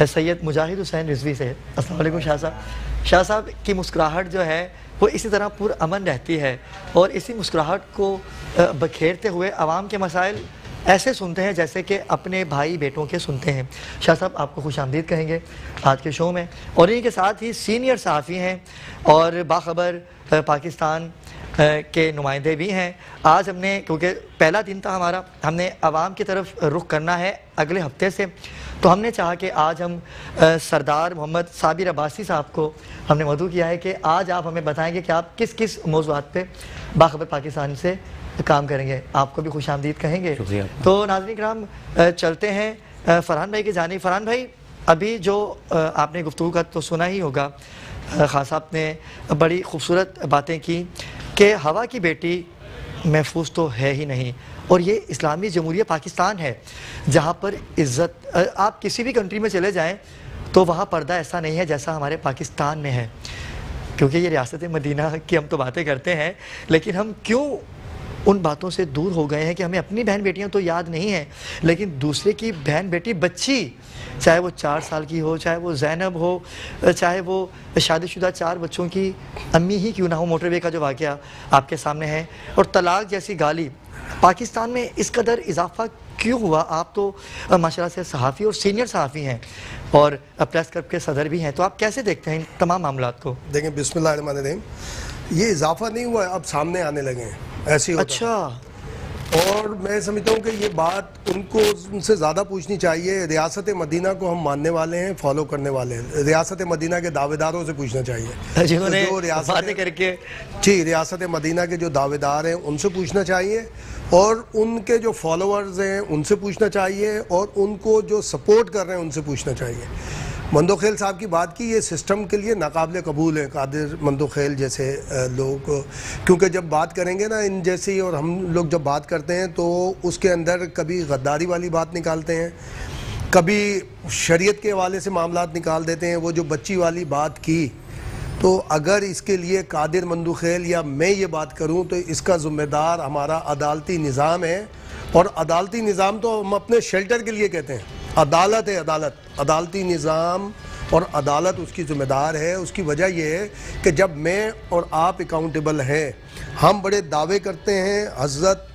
[SPEAKER 1] سید مجاہد حسین رضوی سے. السلام علیکم شاہ صاحب. شاہ صاحب کی مسکراہٹ جو ہے وہ اسی طرح پر امن رہتی ہے، اور اسی مسکراہٹ کو بکھیرتے ہوئے عوام کے مسائل ایسے سنتے ہیں جیسے کہ اپنے بھائی بیٹوں کے سنتے ہیں. شاہ صاحب آپ کو خوش آمدید کہیں گے آج کے شو میں. اور انہی کے ساتھ ہی سینئر صحافی ہیں اور باخبر پاکستان کے نمائندے بھی ہیں. آج ہم نے، کیونکہ پہلا دن تھا ہمارا، ہم نے عوام کی طرف رخ کرنا ہے اگلے ہفتے سے، تو ہم نے چاہا کہ آج ہم سردار محمد صابر عباسی صاحب کو ہم نے مدعو کیا ہے کہ آج آپ ہمیں بتائیں گے کہ آپ کس کس موضوعات پہ باخبر پاکستان سے کام کریں گے. آپ کو بھی خوش آمدید کہیں گے. تو ناظرین کرام چلتے ہیں فرحان بھائی کی جانب. فرحان بھائی ابھی جو آپ نے گفتگو کا تو سنا ہی ہوگا، خان صاحب نے بڑی خوبصورت باتیں کی کہ ہوا کی بیٹی محفوظ تو ہے ہی نہیں، اور یہ اسلامی جمہوریہ پاکستان ہے جہاں پر عزت، آپ کسی بھی کنٹری میں چلے جائیں تو وہاں پردہ ایسا نہیں ہے جیسا ہمارے پاکستان میں ہے. کیونکہ یہ ریاست مدینہ کی ہم تو باتیں کرتے ہیں، لیکن ہم کیوں ان باتوں سے دور ہو گئے ہیں کہ ہمیں اپنی بہن بیٹیاں تو یاد نہیں ہیں، لیکن دوسرے کی بہن بیٹی بچی، چاہے وہ 4 سال کی ہو، چاہے وہ زینب ہو، چاہے وہ شادی شدہ 4 بچوں کی امی ہی کیوں نہ ہو. موٹر وے کا جو واقعہ آپ کے سامنے ہے، اور طلاق جیسی گالی. پاکستان میں اس قدر اضافہ کیوں ہوا؟ آپ تو ماشاءاللہ سے صحافی اور سینئر صحافی ہیں اور پریس کلب کے صدر بھی ہیں، تو آپ کیسے دیکھتے ہیں ان تمام معاملات کو؟
[SPEAKER 4] دیکھیں بسم اللہ الرحمن الرحیم، یہ اضافہ نہیں ہوا ہے، اب سامنے آنے لگے ہیں، ایسے ہوتا ہے.
[SPEAKER 1] اچھا.
[SPEAKER 4] اور میں سمجھتا ہوں کہ یہ بات ان کو ان سے زیادہ پوچھنی چاہیے. ریاست مدینہ کو ہم ماننے والے ہیں، فالو کرنے والے ہیں. ریاست مدینہ کے دعوے داروں سے پوچھنا چاہیے
[SPEAKER 1] جنہوں نے باتیں کر کے
[SPEAKER 4] جی ریاست مدینہ کے جو دعوے دار ہیں ان سے پوچھنا چاہیے، اور ان کے جو فالوورز ہیں ان سے پوچھنا چاہیے، اور ان کو جو سپورٹ کر رہے ہیں ان سے پوچھنا چاہیے. مندوخیل صاحب کی بات کی، یہ سسٹم کے لیے ناقابل قبول ہے قادر مندوخیل جیسے لوگ، کیونکہ جب بات کریں گے نا ان جیسی، اور ہم لوگ جب بات کرتے ہیں تو اس کے اندر کبھی غداری والی بات نکالتے ہیں، کبھی شریعت کے حوالے سے معاملات نکال دیتے ہیں. وہ جو بچی والی بات کی، تو اگر اس کے لیے قادر مندوخیل یا میں یہ بات کروں تو اس کا ذمہ دار ہمارا عدالتی نظام ہے. اور عدالتی نظام تو ہم اپنے شیلٹر کے لیے کہتے ہیں، عدالت ہے، عدالتی نظام اور عدالت اس کی ذمہ دار ہے. اس کی وجہ یہ ہے کہ جب میں اور آپ اکاؤنٹیبل ہیں، ہم بڑے دعوے کرتے ہیں، حضرت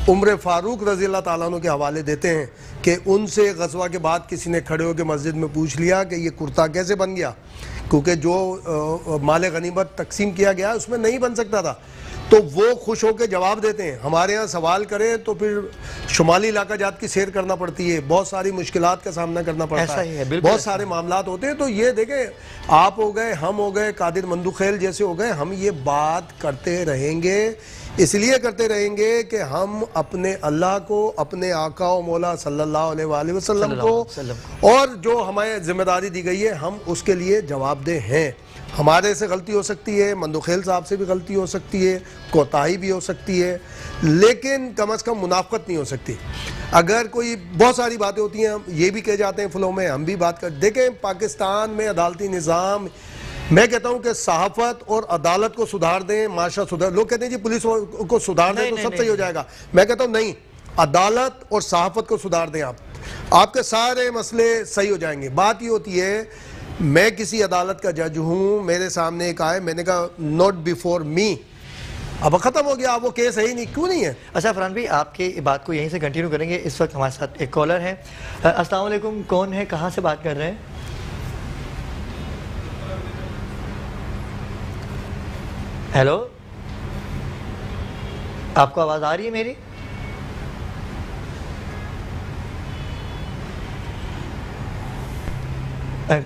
[SPEAKER 4] عمر فاروق رضی اللہ تعالیٰ عنہ کے حوالے دیتے ہیں کہ ان سے غزوہ کے بعد کسی نے کھڑے ہو کے مسجد میں پوچھ لیا کہ یہ کرتا کیسے بن گیا، کیونکہ جو مال غنیمت تقسیم کیا گیا اس میں نہیں بن سکتا تھا. تو وہ خوش ہو کے جواب دیتے ہیں. ہمارے ہاں سوال کریں تو پھر شمالی علاقہ جات کی سیر کرنا پڑتی ہے، بہت ساری مشکلات کا سامنا کرنا پڑتا ہے، بہت سارے معاملات ہوتے ہیں. تو یہ دیکھیں، آپ ہو گئے، ہم ہو گئے، قادر مندوخیل جیسے ہو گئے، ہم یہ بات کرتے رہیں گے. اس لیے کرتے رہیں گے کہ ہم اپنے اللہ کو، اپنے آقا و مولا صلی اللہ علیہ وآلہ وسلم کو، اور جو ہمیں ذمہ داری دی گئی ہے، ہم اس کے لیے جواب دہ ہیں. ہمارے سے غلطی ہو سکتی ہے، مندوخیل صاحب سے بھی غلطی ہو سکتی ہے، کوتاہی بھی ہو سکتی ہے، لیکن کم از کم منافقت نہیں ہو سکتی. اگر کوئی بہت ساری باتیں ہوتی ہیں، یہ بھی کہے جاتے ہیں فلوں میں، ہم بھی بات کر. دیکھیں پاکستان میں عدالتی نظام، میں کہتا ہوں کہ صحافت اور عدالت کو سدھار دیں، معاشرہ سدھار. لوگ کہتے ہیں جی پولیس کو سدھار دیں تو سب صحیح ہو جائے گا. میں کہتا ہوں نہیں، عدالت اور صحافت کو سدھار دیں، آپ کے سارے مسئلے صحیح ہو جائیں گے. بات یہ ہوتی ہے، میں کسی عدالت کا جج ہوں، میرے سامنے ایک آئے، میں نے کہا نوٹ بیفور می، اب ختم ہو گیا، اب وہ کیس ہے ہی نہیں. کیوں نہیں ہے؟
[SPEAKER 1] اچھا فرحان بھائی، آپ کی بات کو یہیں سے کنٹینیو کریں گے. اس وقت ہمارے ساتھ ایک کالر ہے. السلام علیکم، کون ہے، کہاں سے بات کر رہے ہیں؟ ہیلو، آپ کو آواز آ رہی ہے میری؟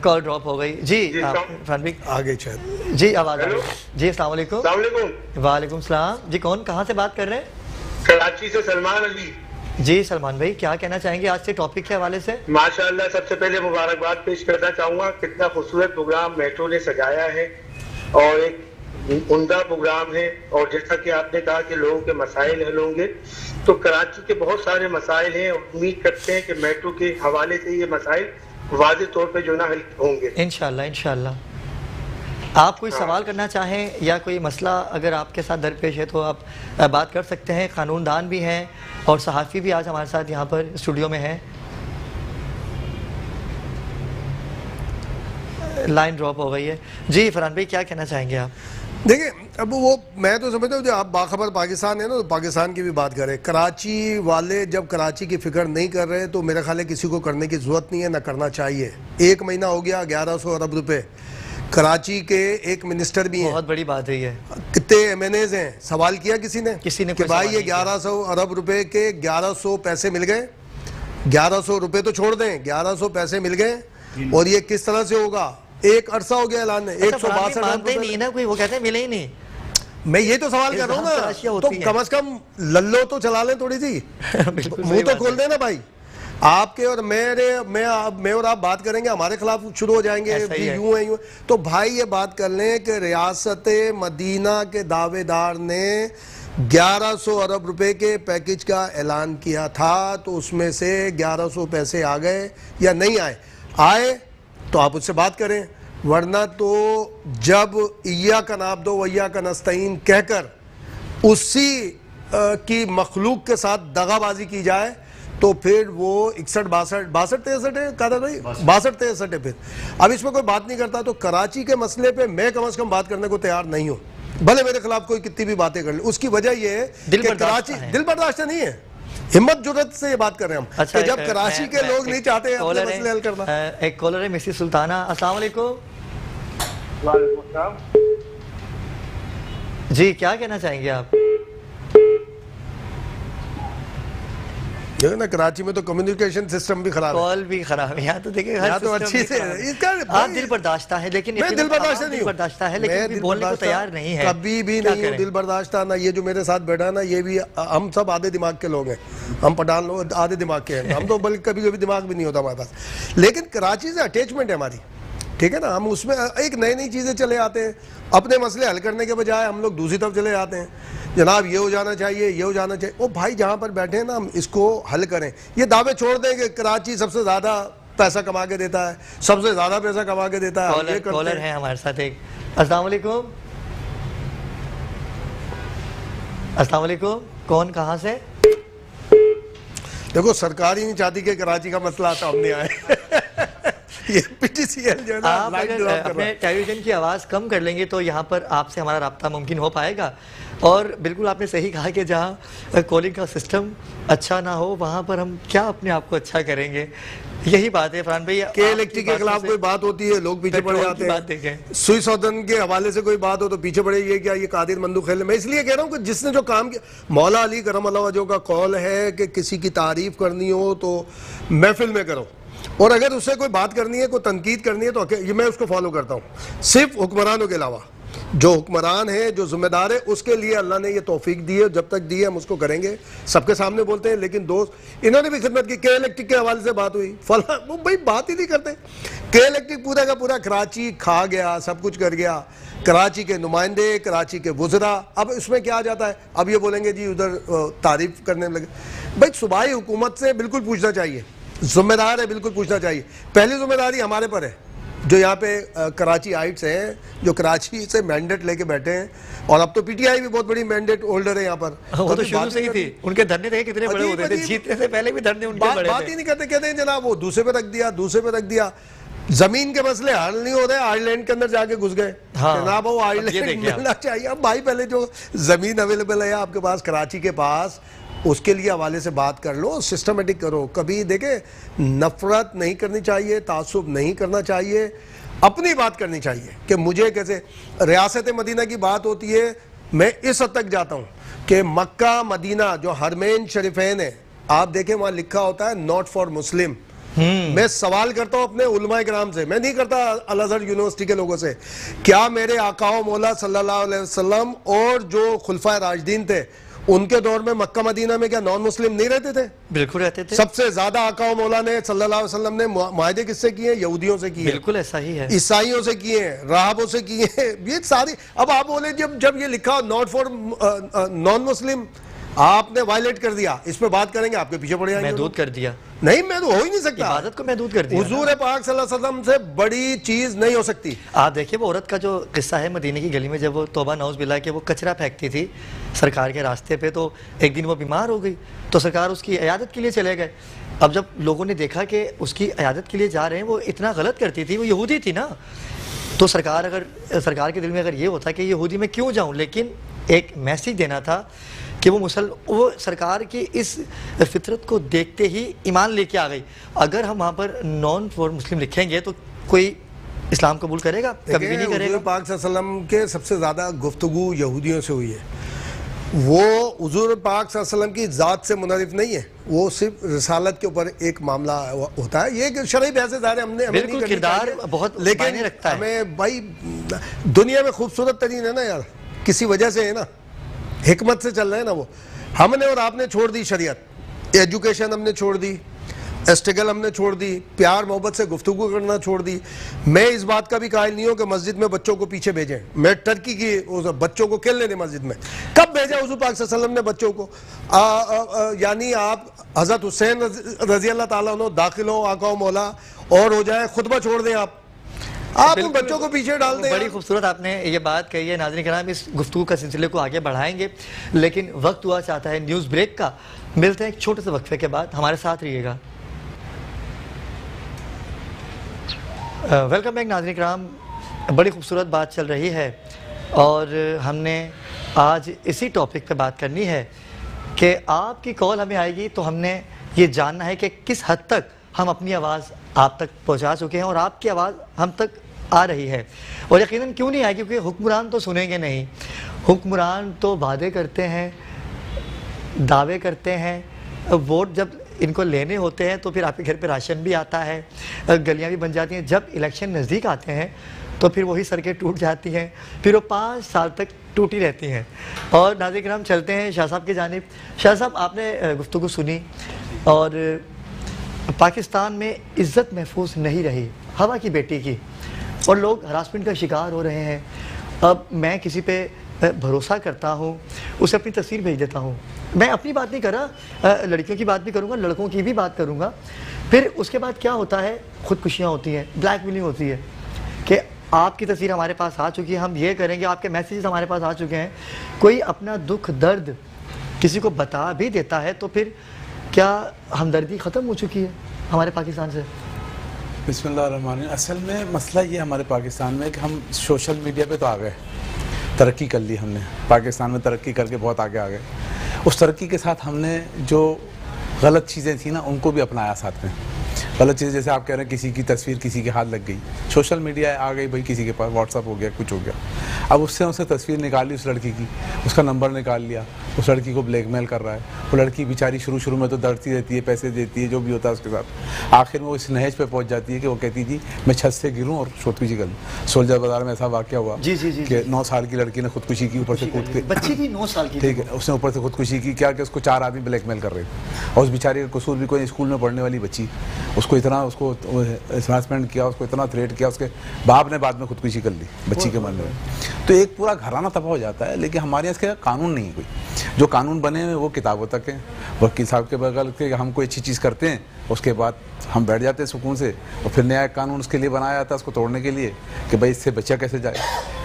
[SPEAKER 1] کال ڈراپ ہو گئی. جی فرحان بھائی
[SPEAKER 4] آگے چاہتے
[SPEAKER 1] جی آواز آ رہی ہے. جی السلام علیکم.
[SPEAKER 5] السلام علیکم.
[SPEAKER 1] وعلیکم السلام. جی کون، کہاں سے بات کر رہے ہیں؟
[SPEAKER 5] کراچی سے سلمان علی.
[SPEAKER 1] جی سلمان بھائی، کیا کہنا چاہیں گے آج سے ٹاپک کے حوالے سے؟
[SPEAKER 5] ماشاءاللہ، سب سے پہلے مبارکباد پیش کرنا چاہوں گا. کتنا خوبصورت پروگرام میٹرو نے سجایا ہے، اور ایک عمدہ پروگرام ہے. اور جیسا کہ آپ نے کہا کہ لوگوں کے مسائل حل ہوں گے، تو کراچی کے بہت سارے مسائل ہیں، اور امید کرتے ہیں کہ میٹرو کے حوالے سے یہ مسائل واضح طور پہ جو نہ حل ہوں گے
[SPEAKER 1] انشاءاللہ. انشاءاللہ آپ کوئی سوال کرنا چاہیں یا کوئی مسئلہ اگر آپ کے ساتھ درپیش ہے تو آپ بات کر سکتے ہیں. قانون دان بھی ہیں اور صحافی بھی آج ہمارے ساتھ یہاں پر اسٹوڈیو میں ہیں. لائن ڈراپ ہو گئی ہے. جی فرحان بھائی، کیا کہنا چاہیں گے آپ؟
[SPEAKER 4] دیکھیں، اب وہ میں تو سمجھتا ہوں جو آپ باخبر پاکستان ہے نا، تو پاکستان کی بھی بات کریں. کراچی والے جب کراچی کی فکر نہیں کر رہے تو میرا خیال ہے کسی کو کرنے کی ضرورت نہیں ہے، نہ کرنا چاہیے. 1 مہینہ ہو گیا، 1100 ارب روپے. کراچی کے ایک منسٹر بھی ہیں،
[SPEAKER 1] بہت بڑی بات ہے یہ.
[SPEAKER 4] کتنے ایم این ایز ہیں؟ سوال کیا کسی نے کہ بھائی یہ 1100 ارب روپے کے 1100 پیسے مل گئے؟ 1100 روپے تو چھوڑ دیں، 1100 پیسے مل گئے، اور یہ کس طرح سے ہوگا؟ ایک عرصہ ہو گیا اعلان ہے. 162
[SPEAKER 1] مانتے نہیں نا کوئی، وہ کہتے ہیں ملے ہی نہیں.
[SPEAKER 4] میں یہ تو سوال کر رہا ہوں نا، تو کم از کم للو تو چلا لیں تھوڑی سی، منہ تو کھول دیں نا بھائی. آپ کے اور میں اور آپ بات کریں گے، ہمارے خلاف شروع ہو جائیں گے یوں ہے یوں. تو بھائی یہ بات کر لیں کہ ریاست مدینہ کے دعوے دار نے 1100 ارب روپے کے پیکج کا اعلان کیا تھا تو اس میں سے 1100 پیسے آ گئے یا نہیں آئے تو آپ اس سے بات کریں، ورنہ تو جب ایاک نعبد و ایاک نستعین کہہ کر اسی کی مخلوق کے ساتھ دغا بازی کی جائے تو پھر وہ 62 ہے قادر بھائی، 62 ہے۔ پھر اب اس میں کوئی بات نہیں کرتا تو کراچی کے مسئلے پہ میں کم از کم بات کرنے کو تیار نہیں ہوں، بھلے میرے خلاف کوئی کتنی بھی باتیں کر لیں۔ اس کی وجہ یہ ہے کہ کراچی دل برداشتہ نہیں ہے، ہمت جرت سے یہ بات کر رہے ہیں ہم کہ جب کراچی کے لوگ نہیں چاہتے اپنے مسئلے حل کرنا۔
[SPEAKER 1] ایک کالر ہے مسز سلطانہ، السلام علیکم۔
[SPEAKER 3] وعلیکم السلام۔
[SPEAKER 1] جی کیا کہنا چاہیں گے آپ؟
[SPEAKER 4] نا کراچی میں تو کمیونیکیشن سسٹم بھی خراب ہے،
[SPEAKER 1] کال بھی خراب ہے، یہاں تو دیکھیں
[SPEAKER 4] یہاں تو اچھی سے
[SPEAKER 1] آپ دل برداشتہ ہیں، لیکن
[SPEAKER 4] میں دل برداشتہ نہیں ہوں،
[SPEAKER 1] برداشتہ ہے لیکن بولنے کو تیار نہیں ہے،
[SPEAKER 4] کبھی بھی نہیں ہوں دل برداشتہ۔ نہ یہ جو میرے ساتھ بیٹھا نا یہ بھی، ہم سب آدھے دماغ کے لوگ ہیں، ہم پٹھان لوگ آدھے دماغ کے ہیں، ہم تو بلکہ کبھی کبھی دماغ بھی نہیں ہوتا ہمارے پاس، لیکن کراچی سے اٹیچمنٹ ہے ہماری، ٹھیک ہے نا۔ ہم اس میں ایک نئی چیزیں چلے آتے ہیں، اپنے مسئلے حل کرنے کے بجائے ہم لوگ دوسری طرف چلے جاتے ہیں، جناب یہ ہو جانا چاہیے، یہ ہو جانا چاہیے۔ او بھائی جہاں پر بیٹھے ہیں نا ہم اس کو حل کریں، یہ دعوے چھوڑ دیں کہ کراچی سب سے زیادہ پیسہ کما کے دیتا ہے، سب سے زیادہ پیسہ کما کے دیتا ہے۔
[SPEAKER 1] کالر ہے ہمارے ساتھ ایک، السلام علیکم۔ السلام علیکم، کون کہاں سے؟
[SPEAKER 4] دیکھو سرکار ہی نہیں چاہتی کہ کراچی کا مسئلہ سامنے آئے، یہ پی ٹی سی ایل جو ہے نا
[SPEAKER 1] آپ اگر اپنے ٹیلی ویژن کی آواز کم کر لیں گے تو یہاں پر آپ سے ہمارا رابطہ ممکن ہو پائے گا، اور بالکل آپ نے صحیح کہا کہ جہاں کالنگ کا سسٹم اچھا نہ ہو وہاں پر ہم کیا اپنے آپ کو اچھا کریں گے، یہی بات ہے فرحان بھائی۔
[SPEAKER 4] کہ الیکٹرک کے خلاف کوئی بات ہوتی ہے لوگ پیچھے پڑے جاتے ہیں، سوئی سودن کے حوالے سے کوئی بات ہو تو پیچھے پڑے، یہ کیا یہ قادر مندوق خیل ہے۔ میں اس لیے کہہ رہا ہوں کہ جس نے جو کام کیا، مولا علی کرم اللہ وجہہ کا قول ہے کہ کسی کی تعریف کرنی ہو تو محفل میں کرو، اور اگر اس سے کوئی بات کرنی ہے کوئی تنقید کرنی ہے تو یہ میں اس کو فالو کرتا ہوں، صرف حکمرانوں کے علاوہ۔ جو حکمران ہے جو ذمہ دار ہے اس کے لیے اللہ نے یہ توفیق دی ہے، جب تک دی ہے ہم اس کو کریں گے، سب کے سامنے بولتے ہیں۔ لیکن دوست انہوں نے بھی خدمت کی، کے الیکٹرک کے حوالے سے بات ہوئی، فلاں وہ بھائی بات ہی نہیں کرتے۔ کے الیکٹرک پورا کا پورا کراچی کھا گیا، سب کچھ کر گیا، کراچی کے نمائندے، کراچی کے وزراء، اب اس میں کیا آ جاتا ہے، اب یہ بولیں گے جی ادھر تعریف کرنے لگے۔ بھائی صوبائی حکومت سے بالکل پوچھنا چاہیے، ذمہ دار ہے بالکل پوچھنا چاہیے۔ پہلی ذمہ داری ہمارے پر ہے جو یہاں پہ کراچی آئٹس ہیں، جو کراچی سے مینڈیٹ لے کے بیٹھے ہیں، اور اب تو پی ٹی آئی بھی بہت بڑی مینڈیٹ ہولڈر ہے یہاں پر۔
[SPEAKER 1] وہ تو شروع سے ہی تھی، ان کے دھرنے دیکھیں کتنے بڑے ہوتے تھے، جیتنے سے پہلے بھی دھرنے ان کے بڑے تھے،
[SPEAKER 4] بات ہی نہیں کرتے، کہتے ہیں جناب وہ دوسرے پہ رکھ دیا، دوسرے پہ رکھ دیا۔ زمین کے مسئلے حل نہیں ہو رہے، آئرلینڈ کے اندر جا کے گھس گئے، جناب وہ آئرلینڈ ملنا چاہیے۔ اب بھائی پہلے جو زمین اویلیبل ہے آپ کے پاس کراچی کے پاس، اس کے لیے حوالے سے بات کر لو، سسٹمیٹک کرو۔ کبھی دیکھیں نفرت نہیں کرنی چاہیے، تعصب نہیں کرنا چاہیے، اپنی بات کرنی چاہیے کہ مجھے کیسے۔ ریاست مدینہ کی بات ہوتی ہے، میں اس حد تک جاتا ہوں کہ مکہ مدینہ جو حرمین شریفین ہیں، آپ دیکھیں وہاں لکھا ہوتا ہے ناٹ فار مسلم۔ میں سوال کرتا ہوں اپنے علماء کرام سے، میں نہیں کرتا الازہر یونیورسٹی کے لوگوں سے، کیا میرے آقا و مولا صلی اللہ علیہ وسلم اور جو خلفائے راشدین تھے ان کے دور میں مکہ مدینہ میں کیا نان مسلم نہیں رہتے تھے؟
[SPEAKER 1] بالکل رہتے تھے۔
[SPEAKER 4] سب سے زیادہ آقا و مولا نے صلی اللہ علیہ وسلم نے معاہدے کس سے کیے؟ یہودیوں سے کیے،
[SPEAKER 1] بالکل ایسا ہی ہے،
[SPEAKER 4] عیسائیوں سے کیے ہیں، راہبوں سے کیے ہیں، یہ ساری۔ اب آپ بولے جب یہ لکھا ناٹ فار نان مسلم، آپ نے وائلیٹ کر دیا، اس پہ بات کریں گے، آپ کے پیچھے پڑے جائیں گے۔
[SPEAKER 1] محدود کر دیا،
[SPEAKER 4] نہیں میں تو ہو ہی نہیں سکتا،
[SPEAKER 1] عبادت کو محدود کر دیا۔
[SPEAKER 4] حضور پاک صلی اللہ علیہ وسلم سے بڑی چیز نہیں ہو سکتی۔
[SPEAKER 1] آپ دیکھیے وہ عورت کا جو قصہ ہے مدینے کی گلی میں، جب وہ توبہ نعوذ باللہ کہ وہ کچرا پھینکتی تھی سرکار کے راستے پہ، تو ایک دن وہ بیمار ہو گئی تو سرکار اس کی عیادت کے لیے چلے گئے۔ اب جب لوگوں نے دیکھا کہ اس کی عیادت کے لیے جا رہے ہیں، وہ اتنا غلط کرتی تھی، وہ یہودی تھی نا، تو سرکار کے دل میں اگر یہ ہوتا کہ یہودی میں کیوں جاؤں، لیکن ایک میسیج دینا تھا کہ وہ سرکار کی اس فطرت کو دیکھتے ہی ایمان لے کے آ گئی۔ اگر ہم وہاں پر نان فار مسلم لکھیں گے تو کوئی اسلام قبول کرے گا؟ کبھی بھی نہیں کرے گا۔
[SPEAKER 4] حضور پاک صلی اللہ علیہ وسلم کے سب سے زیادہ گفتگو یہودیوں سے ہوئی ہے، وہ حضور پاک صلی اللہ علیہ وسلم کی ذات سے منحرف نہیں ہے، وہ صرف رسالت کے اوپر ایک معاملہ ہوتا ہے۔ یہ شرعی بحث ظاہر ہمیں
[SPEAKER 1] بالکل کردار بہت معنی رکھتا ہے،
[SPEAKER 4] ہمیں بھائی دنیا میں خوبصورت ترین ہے نا یار، کسی وجہ سے ہے نا، حکمت سے چل رہے ہیں نا وہ۔ ہم نے اور آپ نے چھوڑ دی شریعت، ایجوکیشن ہم نے چھوڑ دی، اسٹرگل ہم نے چھوڑ دی، پیار محبت سے گفتگو کرنا چھوڑ دی۔ میں اس بات کا بھی قائل نہیں ہوں کہ مسجد میں بچوں کو پیچھے بھیجیں، میں ٹرکی کی بچوں کو کھیلنے دیں مسجد میں، کب بھیجا حضور پاک صلی اللہ علیہ وسلم نے بچوں کو؟ یعنی آپ حضرت حسین رضی اللہ تعالیٰ عنہ داخل ہو آقا و مولا اور ہو جائے، خطبہ چھوڑ دیں آپ ان بچوں کو پیچھے ڈال دیں.
[SPEAKER 1] بڑی خوبصورت آپ نے یہ بات کہی ہے. ناظرین کرام، اس گفتگو کا سلسلے کو آگے بڑھائیں گے، لیکن وقت ہوا چاہتا ہے نیوز بریک کا. ملتے ہیں ایک چھوٹے سے وقفے کے بعد، ہمارے ساتھ رہیے گا. ویلکم بیک ناظرین کرام. بڑی خوبصورت بات چل رہی ہے اور ہم نے آج اسی ٹاپک پہ بات کرنی ہے کہ آپ کی کال ہمیں آئے گی تو ہم نے یہ جاننا ہے کہ کس حد تک ہم اپنی آواز آپ تک پہنچا چکے ہیں اور آپ کی آواز ہم تک آ رہی ہے. اور یقیناً کیوں نہیں آئے، کیونکہ حکمران تو سنیں گے نہیں. حکمران تو وعدے کرتے ہیں، دعوے کرتے ہیں. ووٹ جب ان کو لینے ہوتے ہیں تو پھر آپ کے گھر پہ راشن بھی آتا ہے، گلیاں بھی بن جاتی ہیں. جب الیکشن نزدیک آتے ہیں تو پھر وہی سڑکیں ٹوٹ جاتی ہیں، پھر وہ 5 سال تک ٹوٹی رہتی ہیں. اور ناظرین کرام چلتے ہیں شاہ صاحب کی جانب. شاہ صاحب، آپ نے گفتگو سنی اور پاکستان میں عزت محفوظ نہیں رہی ہوا کی بیٹی کی، اور لوگ ہراسمنٹ کا شکار ہو رہے ہیں. اب میں کسی پہ بھروسہ کرتا ہوں، اسے اپنی تصویر بھیج دیتا ہوں. میں اپنی بات نہیں کر رہا، لڑکیوں کی بات بھی کروں گا، لڑکوں کی بھی بات کروں گا. پھر اس کے بعد کیا ہوتا ہے، خودکشیاں ہوتی ہیں، بلیک میلنگ ہوتی ہے کہ آپ کی تصویر ہمارے پاس آ چکی ہے، ہم یہ کریں گے، آپ کے میسیجز ہمارے پاس آ چکے ہیں. کوئی اپنا دکھ درد کسی کو بتا بھی دیتا ہے تو پھر کیا ہمدردی ختم ہو چکی ہے ہمارے پاکستان سے؟
[SPEAKER 6] بسم اللہ الرحمن الرحیم. اصل میں مسئلہ یہ ہمارے پاکستان میں کہ ہم سوشل میڈیا پہ تو آ گئے، ترقی کر لی ہم نے، پاکستان میں ترقی کر کے بہت آگے آ گئے. اس ترقی کے ساتھ ہم نے جو غلط چیزیں تھیں نا ان کو بھی اپنایا ساتھ میں. غلط چیزیں جیسے آپ کہہ رہے ہیں کسی کی تصویر کسی کے ہاتھ لگ گئی، سوشل میڈیا آ گئی بھائی، کسی کے پاس واٹس ایپ ہو گیا، کچھ ہو گیا. اب اس سے تصویر نکالی اس لڑکی کی، اس کا نمبر نکال لیا، اس لڑکی کو بلیک میل کر رہا ہے. وہ رڑکی بیچاری شروع میں تو ڈرتی رہتی ہے، پیسے دیتی ہے، جو بھی ہوتا ہے اس کے ساتھ. آخر میں وہ اس نہج پہ پہنچ جاتی ہے کہ وہ کہتی جی میں چھت سے گروں اور خودکشی کر لوں. سولجر بازار میں ایسا واقعہ ہوا کہ 9 سال کی لڑکی نے خودکشی کی، اوپر سے کود کے،
[SPEAKER 1] بچی بھی 9 سال کی،
[SPEAKER 6] ٹھیک ہے، اس نے اوپر سے خودکشی کی. کیا کہ اس کو 4 آدمی بلیک میل کر رہے تھے اور اس بیچاری کا قصور بھی کوئی، اسکول میں پڑھنے والی بچی، اس کو اتنا اس کو ہراسمنٹ کیا، اس کو اتنا تھریٹ کیا، اس کے باپ نے بعد میں خودکشی کر لی بچی کے مرنے میں. تو ایک پورا گھرانہ تباہ ہو جاتا ہے. لیکن ہمارے یہاں اس کا قانون نہیں ہے کوئی. جو قانون بنے ہوئے وہ کتابوں تک ہیں. وکیل صاحب کے بغل کے ہم کوئی اچھی چیز کرتے ہیں، اس کے بعد ہم بیٹھ جاتے ہیں سکون سے، اور پھر نیا قانون اس کے لیے بنایا جاتا ہے، اس کو توڑنے کے لیے کہ بھائی اس سے بچہ کیسے جائے.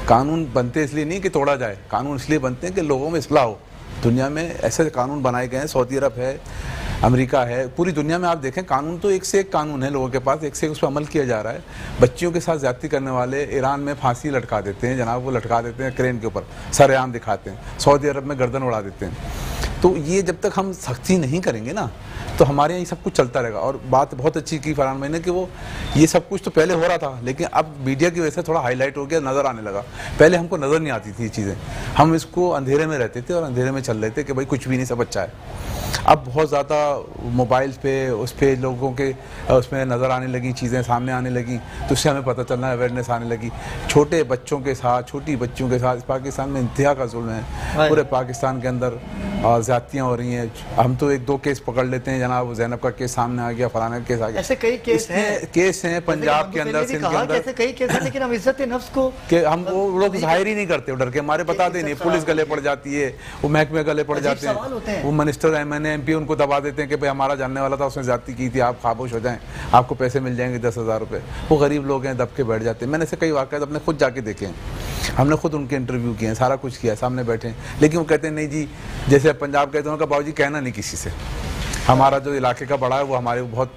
[SPEAKER 6] قانون بنتے اس لیے نہیں کہ توڑا جائے، قانون اس لیے بنتے ہیں کہ لوگوں میں اصلاح ہو. دنیا میں ایسے قانون بنائے گئے ہیں، سعودی عرب ہے، امریکہ ہے، پوری دنیا میں آپ دیکھیں قانون تو ایک سے ایک قانون ہے لوگوں کے پاس، ایک سے ایک اس پہ عمل کیا جا رہا ہے. بچیوں کے ساتھ زیادتی کرنے والے ایران میں پھانسی لٹکا دیتے ہیں جناب، وہ لٹکا دیتے ہیں کرین کے اوپر، سر عام دکھاتے ہیں. سعودی عرب میں گردن اڑا دیتے ہیں. تو یہ جب تک ہم سختی نہیں کریں گے نا تو ہمارے یہاں یہ سب کچھ چلتا رہے گا. اور بات بہت اچھی کی فرحان بھائی نے کہ وہ یہ سب کچھ تو پہلے ہو رہا تھا، لیکن اب میڈیا کی وجہ سے تھوڑا ہائی لائٹ ہو گیا، نظر آنے لگا. پہلے ہم کو نظر نہیں آتی تھی یہ چیزیں، ہم اس کو اندھیرے میں رہتے تھے اور اندھیرے میں چل رہے تھے کہ بھائی کچھ بھی نہیں، سب اچھا ہے. اب بہت زیادہ موبائل پہ اس پہ لوگوں کے اس میں نظر آنے لگی، چیزیں سامنے آنے لگی، تو اس سے ہمیں پتہ چلنا، اویئرنیس آنے لگی. چھوٹے بچوں کے ساتھ، چھوٹی بچیوں کے ساتھ پاکستان میں انتہا کا ظلم ہے. پورے پاکستان کے اندر زیادتیاں ہو رہی ہیں. ہم تو 1-2 کیس پکڑ لیتے ہیں جناب، زینب کا کیس سامنے آ گیا، فلانا کا کیس آ گیا.
[SPEAKER 1] ایسے کئی کیس ہیں
[SPEAKER 6] پنجاب کے اندر، سندھ کے اندر،
[SPEAKER 1] ایسے کئی کیس ہیں، لیکن ہم عزت نفس کو
[SPEAKER 6] کہ ہم وہ لوگ ظاہر ہی نہیں کرتے، ڈر کے ہمارے بتاتے نہیں. پولیس گلے پڑ جاتی ہے، وہ محکمے گلے پڑ جاتے ہیں، وہ منسٹر ایم پی ان کو دبا دیتے ہیں کہ بھائی ہمارا جاننے والا تھا، اس نے زیادتی کی تھی، آپ خاموش ہو جائیں، آپ کو پیسے مل جائیں گے 10,000 روپے. وہ غریب لوگ ہیں، دب کے بیٹھ جاتے ہیں. میں نے ایسے کئی واقعات اپنے خود جا کے دیکھے ہیں، ہم نے خود ان کے انٹرویو کیے ہیں، سارا کچھ کیا، سامنے بیٹھے ہیں. لیکن وہ کہتے ہیں نہیں جی، جیسے پنجاب کہتے ہیں کہ باؤ جی کہنا نہیں کسی سے، ہمارا جو علاقے کا بڑا ہے وہ ہمارے بہت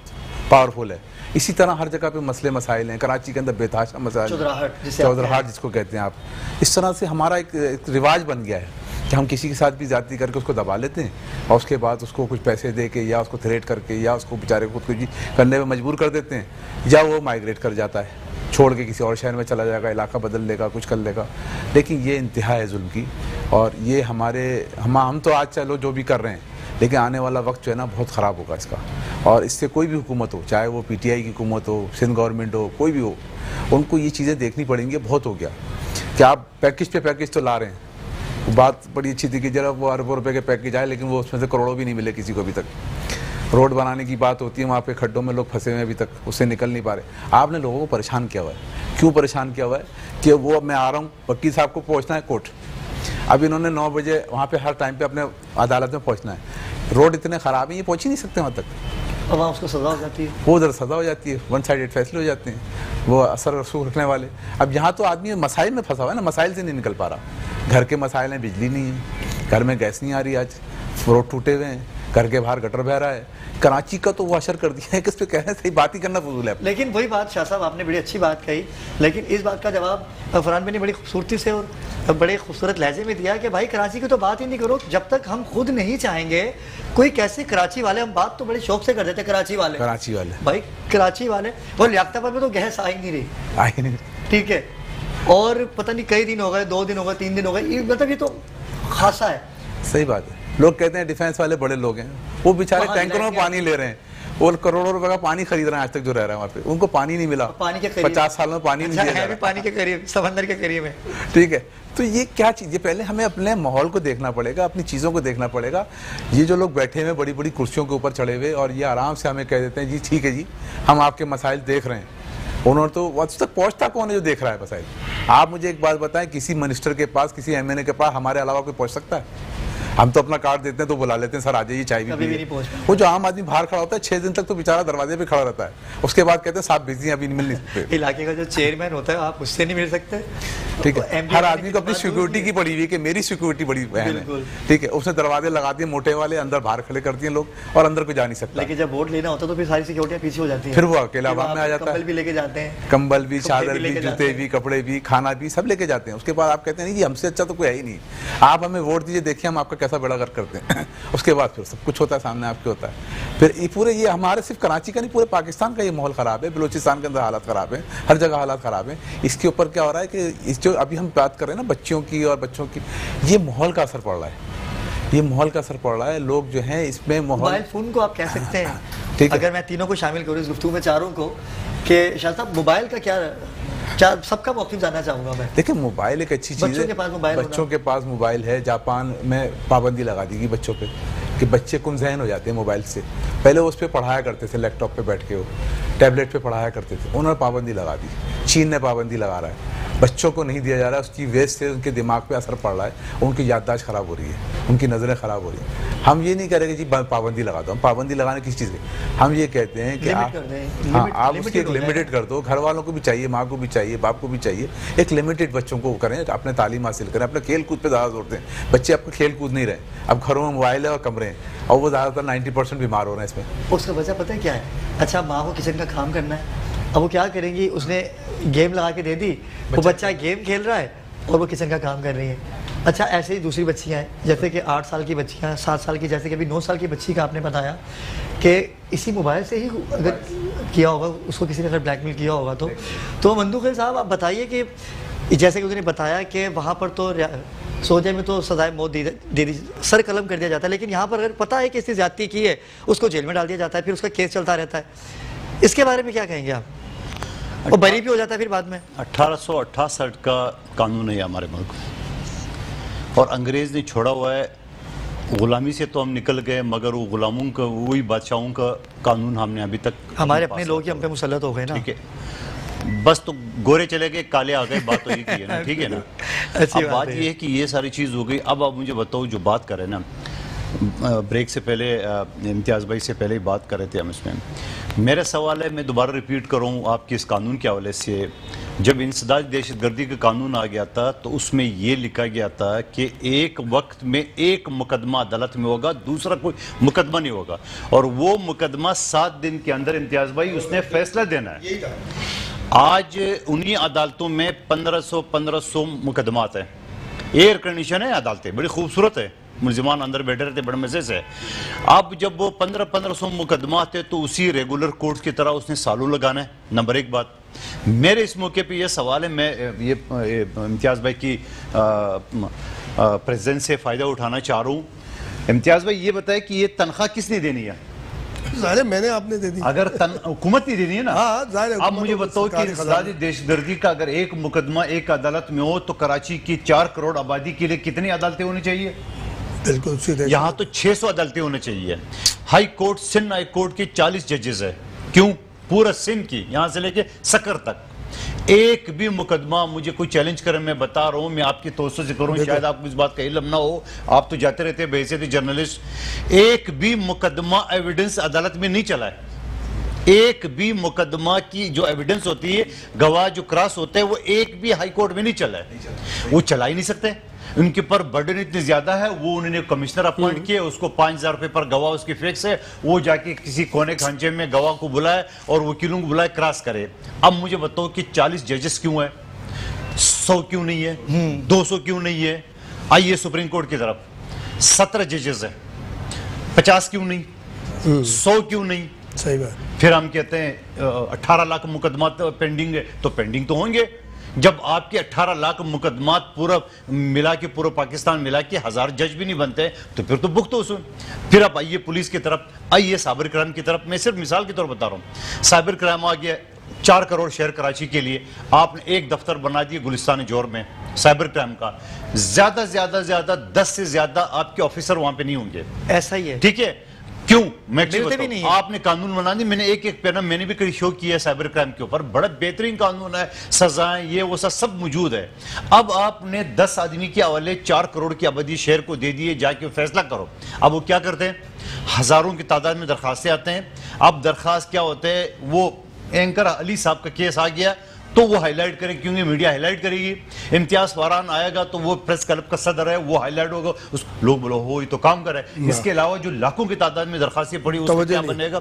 [SPEAKER 6] پاورفل ہے. اسی طرح ہر جگہ پہ مسئلے مسائل ہیں. کراچی کے اندر بےتحاشا مسائل، چودراہٹ جس کو کہتے ہیں آپ. اس طرح سے ہمارا ایک رواج بن گیا ہے کہ ہم کسی کے ساتھ بھی زیادتی کر کے اس کو دبا لیتے ہیں اور اس کے بعد اس کو کچھ پیسے دے کے یا اس کو تھریٹ کر کے یا اس کو بیچارے کو خودکشی کرنے میں مجبور کر دیتے ہیں، یا وہ مائگریٹ کر جاتا ہے، چھوڑ کے کسی اور شہر میں چلا جائے گا، علاقہ بدل لے گا، کچھ کر لے گا. لیکن یہ انتہا ہے ظلم کی. اور یہ ہم تو آج چلو جو بھی کر رہے ہیں، لیکن آنے والا وقت جو ہے نا بہت خراب ہوگا اس کا. اور اس سے کوئی بھی حکومت ہو، چاہے وہ پی ٹی آئی کی حکومت ہو، سندھ گورنمنٹ ہو، کوئی بھی ہو، ان کو یہ چیزیں دیکھنی پڑیں گی. بہت ہو گیا کہ آپ پیکج پہ پیکج تو لا رہے ہیں. بات بڑی اچھی تھی کہ ذرا وہ اربوں روپے کے پیکج آئے، لیکن وہ اس میں سے کروڑوں بھی نہیں ملے کسی کو ابھی تک. روڈ بنانے کی بات ہوتی ہے، وہاں پہ کھڈوں میں لوگ پھنسے ہوئے ہیں، ابھی تک اس سے نکل نہیں پا رہے. آپ نے لوگوں کو پریشان کیا ہوا ہے. کیوں پریشان کیا ہوا ہے؟ کہ وہ میں آ رہا ہوں، وکیل صاحب کو پہنچنا ہے کوٹ. اب انہوں نے 9 بجے وہاں پہ ہر ٹائم پہ اپنے عدالت میں پہنچنا ہے، روڈ اتنے خراب ہیں یہ پہنچ ہی نہیں سکتے وہاں تک،
[SPEAKER 1] اور وہاں اس کو سزا ہو جاتی ہے،
[SPEAKER 6] وہ ادھر سزا ہو جاتی ہے، ون سائیڈڈ فیصلے ہو جاتے ہیں وہ اثر رسوخ رکھنے والے. اب یہاں تو آدمی مسائل میں پھنسا ہوا ہے نا، مسائل سے نہیں نکل پا رہا. گھر کے مسائل ہیں، بجلی نہیں ہے، گھر میں گیس نہیں آ رہی، آج روڈ ٹوٹے ہوئے ہیں، گھر کے باہر گٹر بہ رہا ہے. کراچی کا تو وہ اشر کر دیا ہے کہ اس پہ کہہ رہے ہیں صحیح بات ہی کرنا فضول ہے.
[SPEAKER 1] لیکن وہی بات شاہ صاحب آپ نے بڑی اچھی بات کہی، لیکن اس بات کا جواب فرحان بھائی نے بڑی خوبصورتی سے اور بڑے خوبصورت لہجے میں دیا کہ بھائی کراچی کی تو بات ہی نہیں کرو جب تک ہم خود نہیں چاہیں گے. کوئی کیسے کراچی والے، ہم بات تو بڑے شوق سے کر دیتے ہیں کراچی والے بھائی، کراچی والے وہ لیاقت آباد میں تو گیس آ ہی نہیں رہی، ٹھیک ہے، اور پتہ نہیں کئی دن ہو گئے، 2 دن ہو گئے، 3 دن ہو گئے، مطلب یہ تو خاصا ہے.
[SPEAKER 6] صحیح بات ہے. لوگ کہتے ہیں ڈیفینس والے بڑے لوگ ہیں، وہ بیچارے ٹینکروں میں پانی لے رہے ہیں، وہ کروڑوں روپے کا پانی خرید رہے ہیں آج تک جو رہ رہے ہیں وہاں پہ، ان کو پانی نہیں ملا، 50 سال میں پانی نہیں دیا جا رہا.
[SPEAKER 1] پانی کے قریب، سمندر کے قریب ہے.
[SPEAKER 6] ٹھیک ہے، تو یہ کیا چیز، یہ پہلے ہمیں اپنے ماحول کو دیکھنا پڑے گا، اپنی چیزوں کو دیکھنا پڑے گا. یہ جو لوگ بیٹھے ہوئے بڑی بڑی کرسیوں کے اوپر چڑھے ہوئے اور یہ آرام سے ہمیں کہہ دیتے ہیں جی ٹھیک ہے جی ہم آپ کے مسائل دیکھ رہے ہیں، انہوں نے تو وقت تک پہنچتا کون ہے جو دیکھ رہا ہے مسائل؟ آپ مجھے ایک بات بتائیں، کسی منسٹر کے پاس، کسی ایم این اے کے پاس ہمارے علاوہ کوئی پہنچ سکتا ہے؟ ہم تو اپنا کارڈ دیتے ہیں تو بلا لیتے ہیں سر آ جائیے چائے بھی پیئے. وہ جو عام آدمی باہر کھڑا ہوتا ہے 6 دن تک تو بیچارہ دروازے پہ کھڑا رہتا ہے، اس کے بعد کہتے ہیں صاحب بزی ہیں ابھی مل نہیں سکتے.
[SPEAKER 1] علاقے کا جو چیئرمین ہوتا ہے آپ اس سے نہیں مل سکتے.
[SPEAKER 6] ٹھیک ہے، ہر آدمی کو اپنی سیکورٹی کی پڑی ہوئی ہے کہ میری سیکورٹی بڑی اہم ہے. ٹھیک ہے، اس نے دروازے لگا دیے موٹے والے، اندر باہر کھڑے کر دیے لوگ اور اندر کو جا نہیں سکتا.
[SPEAKER 1] لیکن جب ووٹ لینا ہوتا تو پھر ساری سیکورٹیاں پیچھے ہو جاتی ہیں،
[SPEAKER 6] پھر وہ اکیلا عوام میں آ جاتا ہے.
[SPEAKER 1] کمبل بھی لے کے جاتے ہیں،
[SPEAKER 6] کمبل بھی، چادر بھی، جوتے بھی، کپڑے بھی، کھانا بھی، سب لے کے جاتے ہیں. اس کے بعد آپ کہتے ہیں نہیں جی ہم سے اچھا تو کوئی ہے ہی نہیں، آپ ہمیں ووٹ دیجیے دیکھیے ہم آپ کا کیسا بیڑا غرق کرتے ہیں. اس کے بعد پھر سب کچھ ہوتا ہے سامنے آپ کے ہوتا ہے. پھر یہ پورے یہ ہمارے صرف کراچی کا نہیں پورے پاکستان کا یہ ماحول خراب ہے، بلوچستان کے اندر حالات خراب ہیں، ہر جگہ حالات خراب ہیں. اس کے اوپر کیا ہو رہا ہے کہ اس جو ابھی ہم بات کر رہے ہیں نا بچیوں کی اور بچوں کی، یہ ماحول کا اثر پڑ رہا ہے، یہ ماحول کا اثر پڑ رہا ہے. لوگ جو ہیں اس میں
[SPEAKER 1] موبائل فون کو آپ کہہ سکتے ہیں، اگر میں تینوں کو شامل کروں اس گفتگو میں چاروں کو، کہ شاہ صاحب موبائل کا کیا سب کا موقف جاننا چاہوں گا میں.
[SPEAKER 6] دیکھیں موبائل ایک اچھی چیز ہے، بچوں کے پاس موبائل ہے. جاپان میں پابندی لگا دی گئی بچوں پہ کہ بچے کم ذہن ہو جاتے ہیں موبائل سے. پہلے اس پہ پڑھایا کرتے تھے، لیپ ٹاپ پہ بیٹھ کے، وہ ٹیبلیٹ پہ پڑھایا کرتے تھے، انہوں نے پابندی لگا دی. چین نے پابندی لگا رہا ہے، بچوں کو نہیں دیا جا رہا ہے. اس کی وجہ سے ان کے دماغ پہ اثر پڑ رہا ہے، ان کی یادداشت خراب ہو رہی ہے، ان کی نظریں خراب ہو رہی ہیں. ہم یہ نہیں کہہ رہے کہ جی پابندی لگا دو، ہم پابندی لگانے کس چیز کی، ہم یہ کہتے ہیں کہ آپ اس کی ایک لمیٹڈ کر دو. گھر والوں کو بھی چاہیے، ماں کو بھی چاہیے، باپ کو بھی چاہیے، ایک لمیٹڈ بچوں کو کریں، اپنے تعلیم حاصل کریں، اپنے کھیل کود پہ زیادہ زور دیں. بچے آپ کا کھیل کود نہیں رہے، اب گھروں میں موبائل ہے اور کمرے ہیں، اور وہ زیادہ تر 90% بیمار ہو رہے ہیں اس میں.
[SPEAKER 1] اس کا وجہ پتہ ہے کیا ہے؟ اچھا ماں کو کچن کا کام کرنا ہے، اب وہ کیا کریں گی، اس نے گیم لگا کے دے دی، وہ بچہ گیم کھیل رہا ہے اور وہ کچن کا کام کر رہی ہے. اچھا ایسے ہی دوسری بچیاں ہیں، جیسے کہ 8 سال کی بچیاں، 7 سال کی، جیسے کہ ابھی 9 سال کی بچی کا آپ نے بتایا کہ اسی موبائل سے ہی اگر کیا ہوگا، اس کو کسی نے اگر بلیک میل کیا ہوگا تو مندوخیل صاحب آپ بتائیے کہ جیسے کہ انہوں نے بتایا کہ وہاں پر تو سوجے میں تو سزائے موت دے دی، سر قلم کر دیا جاتا ہے، لیکن یہاں پر اگر پتہ ہے کہ اس نے زیادتی کی ہے اس کو جیل میں ڈال دیا جاتا ہے، پھر اس کا کیس چلتا رہتا ہے. اس کے بارے میں کیا کہیں گے آپ؟ وہ بری بھی ہو جاتا ہے پھر بعد میں.
[SPEAKER 2] 1868 کا قانون ہے ہمارے ملک، اور انگریز نے چھوڑا ہوا ہے. غلامی سے تو ہم نکل گئے، مگر وہ غلاموں کا، وہی بادشاہوں کا قانون ہم نے ابھی تک،
[SPEAKER 1] ہمارے اپنے لوگ ہی ہم پہ مسلط ہو گئے نا.
[SPEAKER 2] ٹھیک ہے، بس تو گورے چلے گئے کالے آ گئے، بات تو یہ کی ہے نا. ٹھیک ہے نا. اب بات یہ ہے کہ یہ ساری چیز ہو گئی. اب آپ مجھے بتاؤ جو بات کر رہے ہیں نا، بریک سے پہلے امتیاز بھائی سے پہلے ہی بات کر رہے تھے ہم اس میں. میرا سوال ہے، میں دوبارہ ریپیٹ کروں آپ کے اس قانون کے حوالے سے. جب انسداد دہشت گردی کا قانون آ گیا تھا تو اس میں یہ لکھا گیا تھا کہ ایک وقت میں ایک مقدمہ عدالت میں ہوگا، دوسرا کوئی مقدمہ نہیں ہوگا، اور وہ مقدمہ 7 دن کے اندر امتیاز بھائی اس نے فیصلہ دینا ہے. آج انہی عدالتوں میں 1500 مقدمات ہیں. ایئر کنڈیشن ہے عدالتیں، بڑی خوبصورت ہے، ملزمان اندر بیٹھے رہتے بڑے مزے سے. اب جب وہ 1500 مقدمات ہیں تو اسی ریگولر کورٹ کی طرح اس نے سالوں لگانا ہے. نمبر 1 بات. میرے اس موقع پہ یہ سوال ہے، میں یہ امتیاز بھائی کی پریزنس سے فائدہ اٹھانا چاہ رہا ہوں. امتیاز بھائی یہ بتائے کہ یہ تنخواہ کس نے دینی ہے؟
[SPEAKER 4] ظاہر ہے میں نے آپ نے دے دی.
[SPEAKER 2] اگر حکومت نہیں دینی ہے نا. اب مجھے بتاؤ کہ انسداد دہشت گردی کا اگر ایک مقدمہ ایک عدالت میں ہو تو کراچی کی 4 کروڑ آبادی کے لیے کتنی عدالتیں ہونی چاہیے؟
[SPEAKER 4] بالکل سیدھے.
[SPEAKER 2] یہاں تو 600 عدالتیں ہونے چاہیے. High court, Sindh high court کے 40 ججز ہے. کیوں؟ پورا سندھ کی، یہاں سے لے کے سکر تک ایک بھی مقدمہ مجھے کوئی چیلنج کرے، میں بتا رہا ہوں، میں آپ کی توسط سے کروں، شاید آپ کو اس بات کا علم نہ ہو، آپ تو جاتے رہتے ہیں بحیثیت جرنلسٹ، ایک بھی مقدمہ ایویڈنس عدالت میں نہیں چلا ہے، ایک بھی مقدمہ کی جو ایویڈنس ہوتی ہے، گواہ جو کراس ہوتا ہے، وہ ایک بھی ہائی کورٹ میں نہیں چلا ہے، وہ چلا ہی نہیں سکتے، ان کے پر برڈن اتنی زیادہ ہے، وہ انہوں نے کمشنر اپوائنٹ کیے، اس کو 5000 روپے پر گواہ اس کی فکس ہے، وہ جا کے کسی کونے کھانچے میں گواہ کو بلائے اور وکیلوں کو بلائے کراس کرے۔ اب مجھے بتاؤ کہ 40 ججز کیوں ہیں، 100 کیوں نہیں ہے، 200 کیوں نہیں ہے؟ آئیے سپریم کورٹ کی طرف 17 ججز ہیں، 50 کیوں نہیں، 100 کیوں نہیں؟
[SPEAKER 4] صحیح بات۔
[SPEAKER 2] پھر ہم کہتے ہیں 18 لاکھ مقدمات پینڈنگ ہے، تو پینڈنگ تو ہوں گے، جب آپ کے 18 لاکھ مقدمات پورا ملا کے پورا پاکستان ملا کے 1000 جج بھی نہیں بنتے تو پھر تو بخت وصول۔ پھر آپ آئیے پولیس کی طرف، آئیے سائبر کرائم کی طرف، میں صرف مثال کے طور بتا رہا ہوں، سائبر کرائم آ گیا 4 کروڑ شہر کراچی کے لیے، آپ نے ایک دفتر بنا دیے گلستان جوہر میں سائبر کرائم کا، زیادہ 10 سے زیادہ آپ کے آفیسر وہاں پہ نہیں ہوں گے،
[SPEAKER 1] ایسا ہی ہے،
[SPEAKER 2] ٹھیک ہے؟ کیوں؟ میں
[SPEAKER 1] ملتے بھی نہیں ہیں۔
[SPEAKER 2] آپ نے قانون بنا دی، میں نے ایک پیرا میں نے بھی کئی شو کیا ہے سائبر کرائم کے اوپر، بڑا بہترین قانون ہے، سزائیں یہ وہ سب موجود ہے۔ اب آپ نے 10 آدمی کے حوالے 4 کروڑ کی آبادی شہر کو دے دیے، جا کے فیصلہ کرو۔ اب وہ کیا کرتے ہیں؟ ہزاروں کی تعداد میں درخواستیں آتے ہیں۔ اب درخواست کیا ہوتے ہیں؟ وہ اینکر علی صاحب کا کیس آ گیا تو وہ ہائی لائٹ کرے، کیونکہ میڈیا ہائی لائٹ کرے گی۔ امتیاز فاران آئے گا تو وہ پریس کلب کا صدر ہے، وہ ہائی لائٹ ہوگا، اس لوگ بولو ہو یہ تو کام کرے۔ اس کے علاوہ جو لاکھوں کی تعداد میں درخواستیں پڑی، اس کا کیا بنے گا؟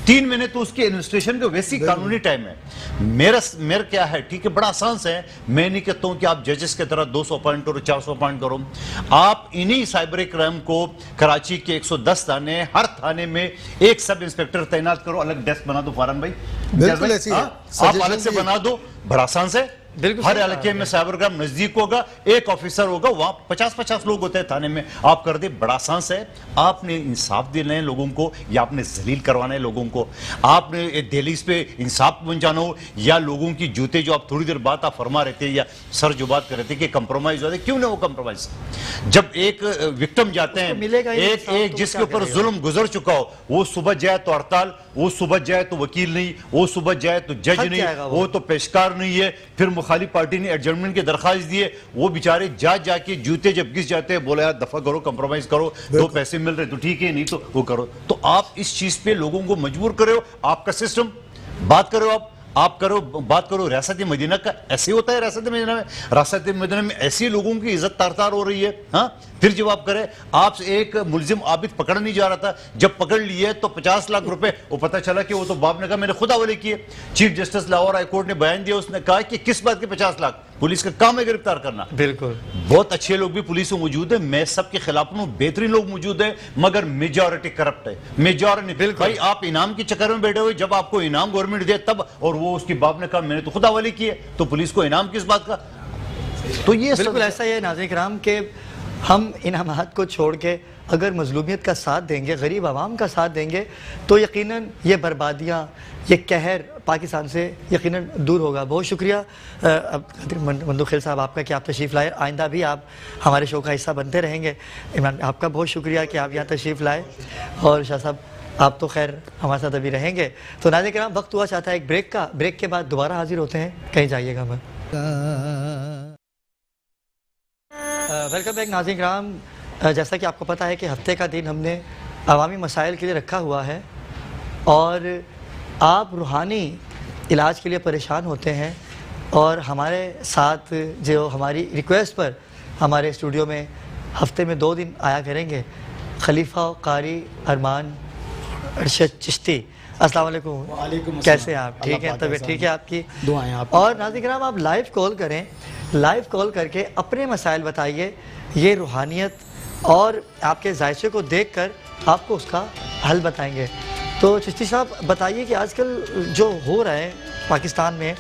[SPEAKER 2] 3 مہینے تو اس کے انویسٹیگیشن کا ویسی قانونی ٹائم ہے۔ میرا کیا ہے، ٹھیک ہے، بڑا آسان سے ہے، میں نہیں کہتا ہوں کہ آپ ججز کی طرح 200 اپوائنٹ کرو، 400 اپوائنٹ کرو، آپ انہی سائبر کرائم کو کراچی کے 110 تھانے، ہر تھانے میں ایک سب انسپیکٹر تعینات کرو، الگ ڈیسک بنا دو فاران بھائی،
[SPEAKER 4] بالکل ایسی ہے،
[SPEAKER 2] آپ الگ سے بنا دو، بڑا آسان سے، ہر علاقے میں سائبر کرائم نزدیک ہوگا، ایک آفیسر ہوگا، وہاں 50 لوگ ہوتے ہیں تھانے میں، آپ کر دیں، بڑا آسان سے۔ آپ نے انصاف دینا ہے لوگوں کو یا آپ نے ذلیل کروانا ہے لوگوں کو؟ آپ نے دہلیز پہ انصاف پہنچانا ہو یا لوگوں کی جوتے جو آپ تھوڑی دیر بعد آپ فرما رہے تھے یا سر جو بات کر رہے تھے کہ کمپرومائز ہوتے، کیوں نہیں وہ کمپرومائز؟ جب ایک وکٹم جاتے ہیں، ایک جس کے اوپر ظلم گزر چکا ہو، وہ صبح جائے تو ہڑتال، وہ صبح جائے تو وکیل نہیں، وہ صبح جائے تو جج نہیں، وہ تو پیشکار نہیں ہے، پھر مخالف پارٹی نے ایڈجرمنٹ کی درخواست دیے، وہ بیچارے جا کے جوتے جب گس جاتے ہیں، بولا یار دفعہ کرو، کمپرومائز کرو، 2 پیسے مل رہے تو ٹھیک ہے، نہیں تو وہ کرو۔ تو آپ اس چیز پہ لوگوں کو مجبور کرے ہو، آپ کا سسٹم بات کرو، آپ بات کرو ریاست مدینہ کا، ایسے ہوتا ہے ریاست مدینہ میں، ریاست مدینہ میں ایسی لوگوں کی عزت تار ہو رہی ہے، ہاں؟ پھر جب آپ کرے، آپ سے ایک ملزم عابد پکڑ نہیں جا رہا تھا، جب پکڑ لیے تو 50 لاکھ روپے، وہ پتہ چلا کہ وہ تو باپ نے کہا میں نے خود حوالے کیے، chief justice Lahore high court نے بیان دیا، اس نے کہا کہ کس بات کے 50 لاکھ، پولیس کا کام ہے گرفتار کرنا۔
[SPEAKER 1] بالکل،
[SPEAKER 2] بہت اچھے لوگ بھی پولیس میں موجود ہیں، میں سب کے خلاف ہوں، بہترین لوگ موجود ہیں، مگر میجورٹی کرپٹ ہے، میجورٹی۔ بھائی آپ انعام کے چکر میں بیٹھے ہوئے، جب آپ کو انعام گورنمنٹ دے تب، اور وہ اس کے باپ نے کہا میں نے تو خود حوالے کیے، تو پولیس کو انعام کس بات کا؟ تو یہ
[SPEAKER 1] بالکل ایسا ہی ہے ناظرین کرام کہ ہم انعامات کو چھوڑ کے اگر مظلومیت کا ساتھ دیں گے، غریب عوام کا ساتھ دیں گے، تو یقیناً یہ بربادیاں، یہ قہر پاکستان سے یقیناً دور ہوگا۔ بہت شکریہ مندوخیل صاحب آپ کا کہ آپ تشریف لائے، آئندہ بھی آپ ہمارے شو کا حصہ بنتے رہیں گے۔ عمران آپ کا بہت شکریہ کہ آپ یہاں تشریف لائے، اور شاہ صاحب آپ تو خیر ہمارے ساتھ ابھی رہیں گے۔ تو ناظرین کرام وقت ہوا چاہتا ہے ایک بریک کا، بریک کے بعد دوبارہ حاضر ہوتے ہیں، کہیں جائیے گا میں۔ ویلکم بیک ناظرین کرام، جیسا کہ آپ کو پتہ ہے کہ ہفتے کا دن ہم نے عوامی مسائل کے لیے رکھا ہوا ہے، اور آپ روحانی علاج کے لیے پریشان ہوتے ہیں، اور ہمارے ساتھ جو ہماری ریکویسٹ پر ہمارے اسٹوڈیو میں ہفتے میں 2 دن آیا کریں گے خلیفہ قاری ارمان ارشد چشتی۔ السلام علیکم۔
[SPEAKER 7] وعلیکم السلام۔
[SPEAKER 1] کیسے ہیں آپ؟ ٹھیک ہے، طبیعت ٹھیک ہے آپ کی؟
[SPEAKER 7] دعائیں آپ۔
[SPEAKER 1] اور ناظرین کرام آپ لائیو کال کریں، لائیو کال کر کے اپنے مسائل بتائیے، یہ روحانیت اور آپ کے ذائچے کو دیکھ کر آپ کو اس کا حل بتائیں گے۔ تو چشتی صاحب بتائیے کہ آج کل جو ہو رہا ہے پاکستان میں،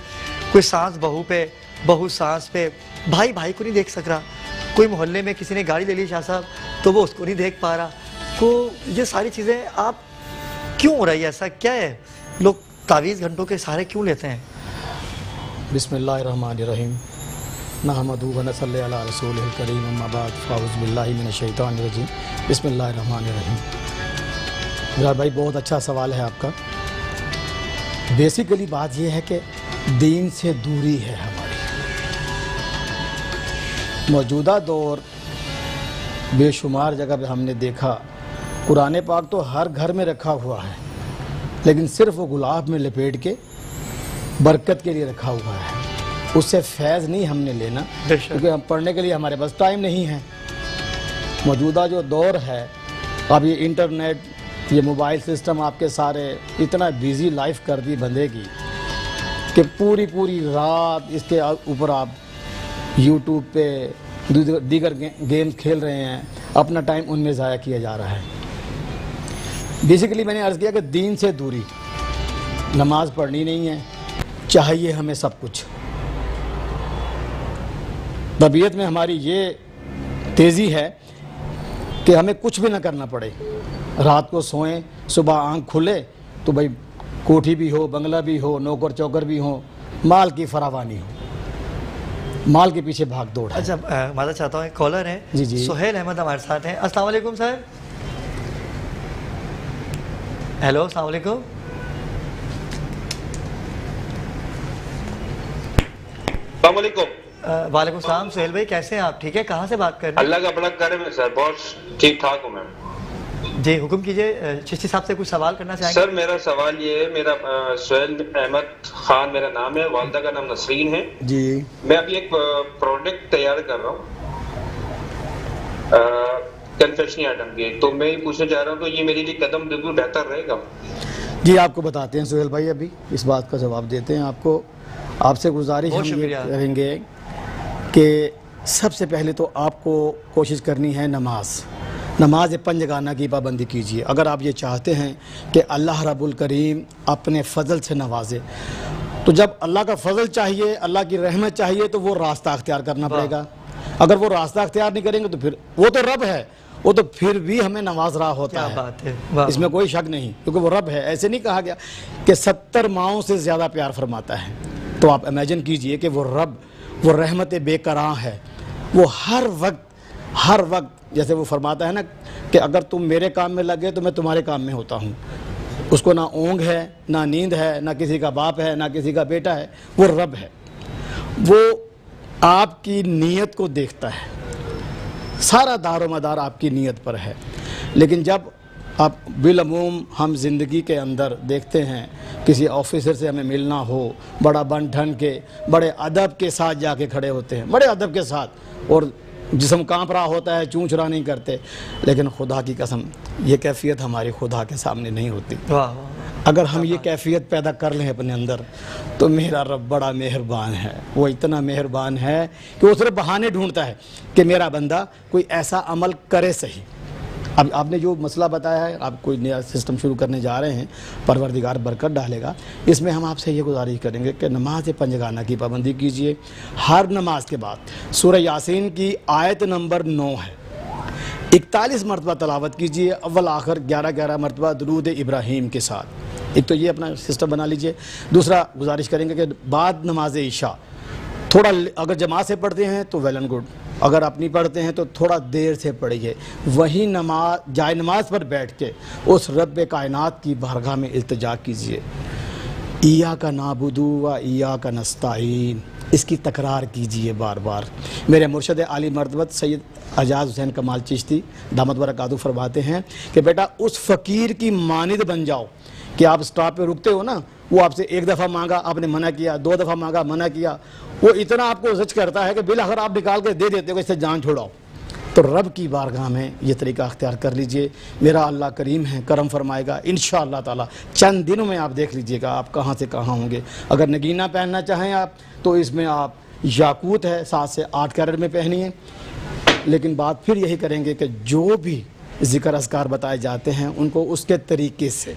[SPEAKER 1] کوئی سانس بہو پہ، بہو سانس پہ، بھائی بھائی کو نہیں دیکھ سک رہا، کوئی محلے میں کسی نے گاڑی لے لی شاہ صاحب تو وہ اس کو نہیں دیکھ پا رہا، تو یہ ساری چیزیں آپ کیوں ہو رہی ہے؟ ایسا کیا ہے؟ لوگ تعویذ گھنٹوں کے سہارے کیوں لیتے ہیں؟
[SPEAKER 7] بسم اللہ الرحمن الرحیم، نحمدہ و نصلی علی رسولہ الکریم، اما بعد، فاعوذ باللہ من الشیطان الرجیم، بسم اللہ الرحمن الرحیم۔ میرا بھائی بہت اچھا سوال ہے آپ کا۔ بیسیکلی بات یہ ہے کہ دین سے دوری ہے ہماری۔ موجودہ دور بے شمار جگہ پہ ہم نے دیکھا قرآن پاک تو ہر گھر میں رکھا ہوا ہے، لیکن صرف وہ گلاب میں لپیٹ کے برکت کے لیے رکھا ہوا ہے، اس سے فیض نہیں ہم نے لینا، کیونکہ ہم پڑھنے کے لیے ہمارے پاس ٹائم نہیں ہے۔ موجودہ جو دور ہے، اب یہ انٹرنیٹ، یہ موبائل سسٹم آپ کے سارے اتنا بیزی لائف کر دی بندے کی کہ پوری رات اس کے اوپر آپ یوٹیوب پہ دیگر گیمز کھیل رہے ہیں، اپنا ٹائم ان میں ضائع کیا جا رہا ہے۔ بیسیکلی میں نے عرض کیا کہ دین سے دوری، نماز پڑھنی نہیں ہے، چاہیے ہمیں سب کچھ۔ طبیعت میں ہماری یہ تیزی ہے کہ ہمیں کچھ بھی نہ کرنا پڑے، رات کو سوئیں، صبح آنکھ کھلے تو بھائی کوٹھی بھی ہو، بنگلہ بھی ہو، نوکر چوکر بھی ہو، مال کی فراوانی ہو، مال کے پیچھے بھاگ دوڑ ہے۔
[SPEAKER 1] اچھا معذرت چاہتا ہوں، ایک کالر ہیں
[SPEAKER 7] جی
[SPEAKER 1] سہیل احمد ہمارے ساتھ ہیں۔ السلام علیکم سر۔ ہیلو، السلام علیکم۔
[SPEAKER 8] السلام علیکم۔
[SPEAKER 1] وعلیکم السلام سہیل بھائی، کیسے ہیں آپ؟ ٹھیک ہے، کہاں سے بات کر رہے ہیں؟
[SPEAKER 8] اللہ کا بڑا کرم ہے سر، بہت ٹھیک ٹھاک ہوں میں۔
[SPEAKER 1] جی حکم کیجئے، چشتی صاحب سے کچھ سوال کرنا چاہیں گے؟
[SPEAKER 8] سر میرا سوال یہ ہے، میرا سہیل احمد خان میرا نام ہے، والدہ کا نام نسرین ہے
[SPEAKER 7] جی۔
[SPEAKER 8] میں ابھی ایک پروڈکٹ تیار کر رہا ہوں کنفیکشنری آئٹم کی، تو میں یہ پوچھنا چاہ رہا ہوں تو یہ میرے لیے قدم بالکل بہتر رہے گا؟
[SPEAKER 7] جی آپ کو بتاتے ہیں سہیل بھائی، ابھی اس بات کا جواب دیتے ہیں آپ کو۔ آپ سے گزارش ہم یہ کریں گے کہ سب سے پہلے تو آپ کو کوشش کرنی ہے نماز پنجگانہ کی پابندی کیجیے۔ اگر آپ یہ چاہتے ہیں کہ اللہ رب الکریم اپنے فضل سے نوازے، تو جب اللہ کا فضل چاہیے، اللہ کی رحمت چاہیے، تو وہ راستہ اختیار کرنا پڑے گا۔ اگر وہ راستہ اختیار نہیں کریں گے تو پھر وہ تو رب ہے، وہ تو پھر بھی ہمیں نواز رہا ہوتا ہے، اس میں کوئی شک نہیں، کیونکہ وہ رب ہے۔ ایسے نہیں کہا گیا کہ 70 ماؤں سے زیادہ پیار فرماتا ہے، تو آپ امیجن کیجئے کہ وہ رب، وہ رحمت بے کراں ہے، وہ ہر وقت جیسے وہ فرماتا ہے نا کہ اگر تم میرے کام میں لگے تو میں تمہارے کام میں ہوتا ہوں۔ اس کو نہ اونگ ہے، نہ نیند ہے، نہ کسی کا باپ ہے، نہ کسی کا بیٹا ہے، وہ رب ہے۔ وہ آپ کی نیت کو دیکھتا ہے، سارا دار و مدار آپ کی نیت پر ہے۔ لیکن جب آپ بالعموم ہم زندگی کے اندر دیکھتے ہیں کسی آفیسر سے ہمیں ملنا ہو، بڑا بن ٹھن کے بڑے ادب کے ساتھ جا کے کھڑے ہوتے ہیں، بڑے ادب کے ساتھ، اور جسم کانپ رہا ہوتا ہے، چونچ رہا نہیں کرتے، لیکن خدا کی قسم یہ کیفیت ہماری خدا کے سامنے نہیں ہوتی۔ اگر ہم یہ کیفیت پیدا کر لیں اپنے اندر تو میرا رب بڑا مہربان ہے، وہ اتنا مہربان ہے کہ وہ صرف بہانے ڈھونڈتا ہے کہ میرا بندہ کوئی ایسا عمل کرے صحیح۔ اب آپ نے جو مسئلہ بتایا ہے، آپ کوئی نیا سسٹم شروع کرنے جا رہے ہیں، پروردگار برکت ڈالے گا، اس میں ہم آپ سے یہ گزارش کریں گے کہ نماز پنجگانہ کی پابندی کیجئے۔ ہر نماز کے بعد سورہ یاسین کی آیت نمبر 9 ہے، 41 مرتبہ تلاوت کیجئے، اول آخر 11 مرتبہ درود ابراہیم کے ساتھ۔ ایک تو یہ اپنا سسٹم بنا لیجئے۔ دوسرا گزارش کریں گے کہ بعد نماز عشاء تھوڑا، اگر جماعت سے پڑھتے ہیں تو ویل اینڈ گڈ، اگر اپنی پڑھتے ہیں تو تھوڑا دیر سے پڑھیے، وہی جائے نماز پر بیٹھ کے اس رب کائنات کی بارگاہ میں التجا کیجئے، ایاک نعبد و ایاک نستعین، اس کی تکرار کیجئے بار بار۔ میرے مرشد عالی مرتبت سید اعجاز حسین کمال چشتی دامت برکاتہ فرماتے ہیں کہ بیٹا اس فقیر کی مانند بن جاؤ کہ آپ سٹاپ پہ رکتے ہو نا، وہ آپ سے 1 دفعہ مانگا آپ نے منع کیا، 2 دفعہ مانگا منع کیا، وہ اتنا آپ کو زج کرتا ہے کہ بالآخر آپ نکال کے دے دیتے ہو، اس سے جان چھوڑاؤ۔ تو رب کی بارگاہ میں یہ طریقہ اختیار کر لیجئے، میرا اللہ کریم ہے، کرم فرمائے گا انشاءاللہ تعالی۔ چند دنوں میں آپ دیکھ لیجئے گا آپ کہاں سے کہاں ہوں گے۔ اگر نگینہ پہننا چاہیں آپ تو اس میں آپ یاقوت ہے 7 سے 8 کیرٹ میں پہنیے، لیکن بات پھر یہی کریں گے کہ جو بھی ذکر اذکار بتائے جاتے ہیں ان کو اس کے طریقے سے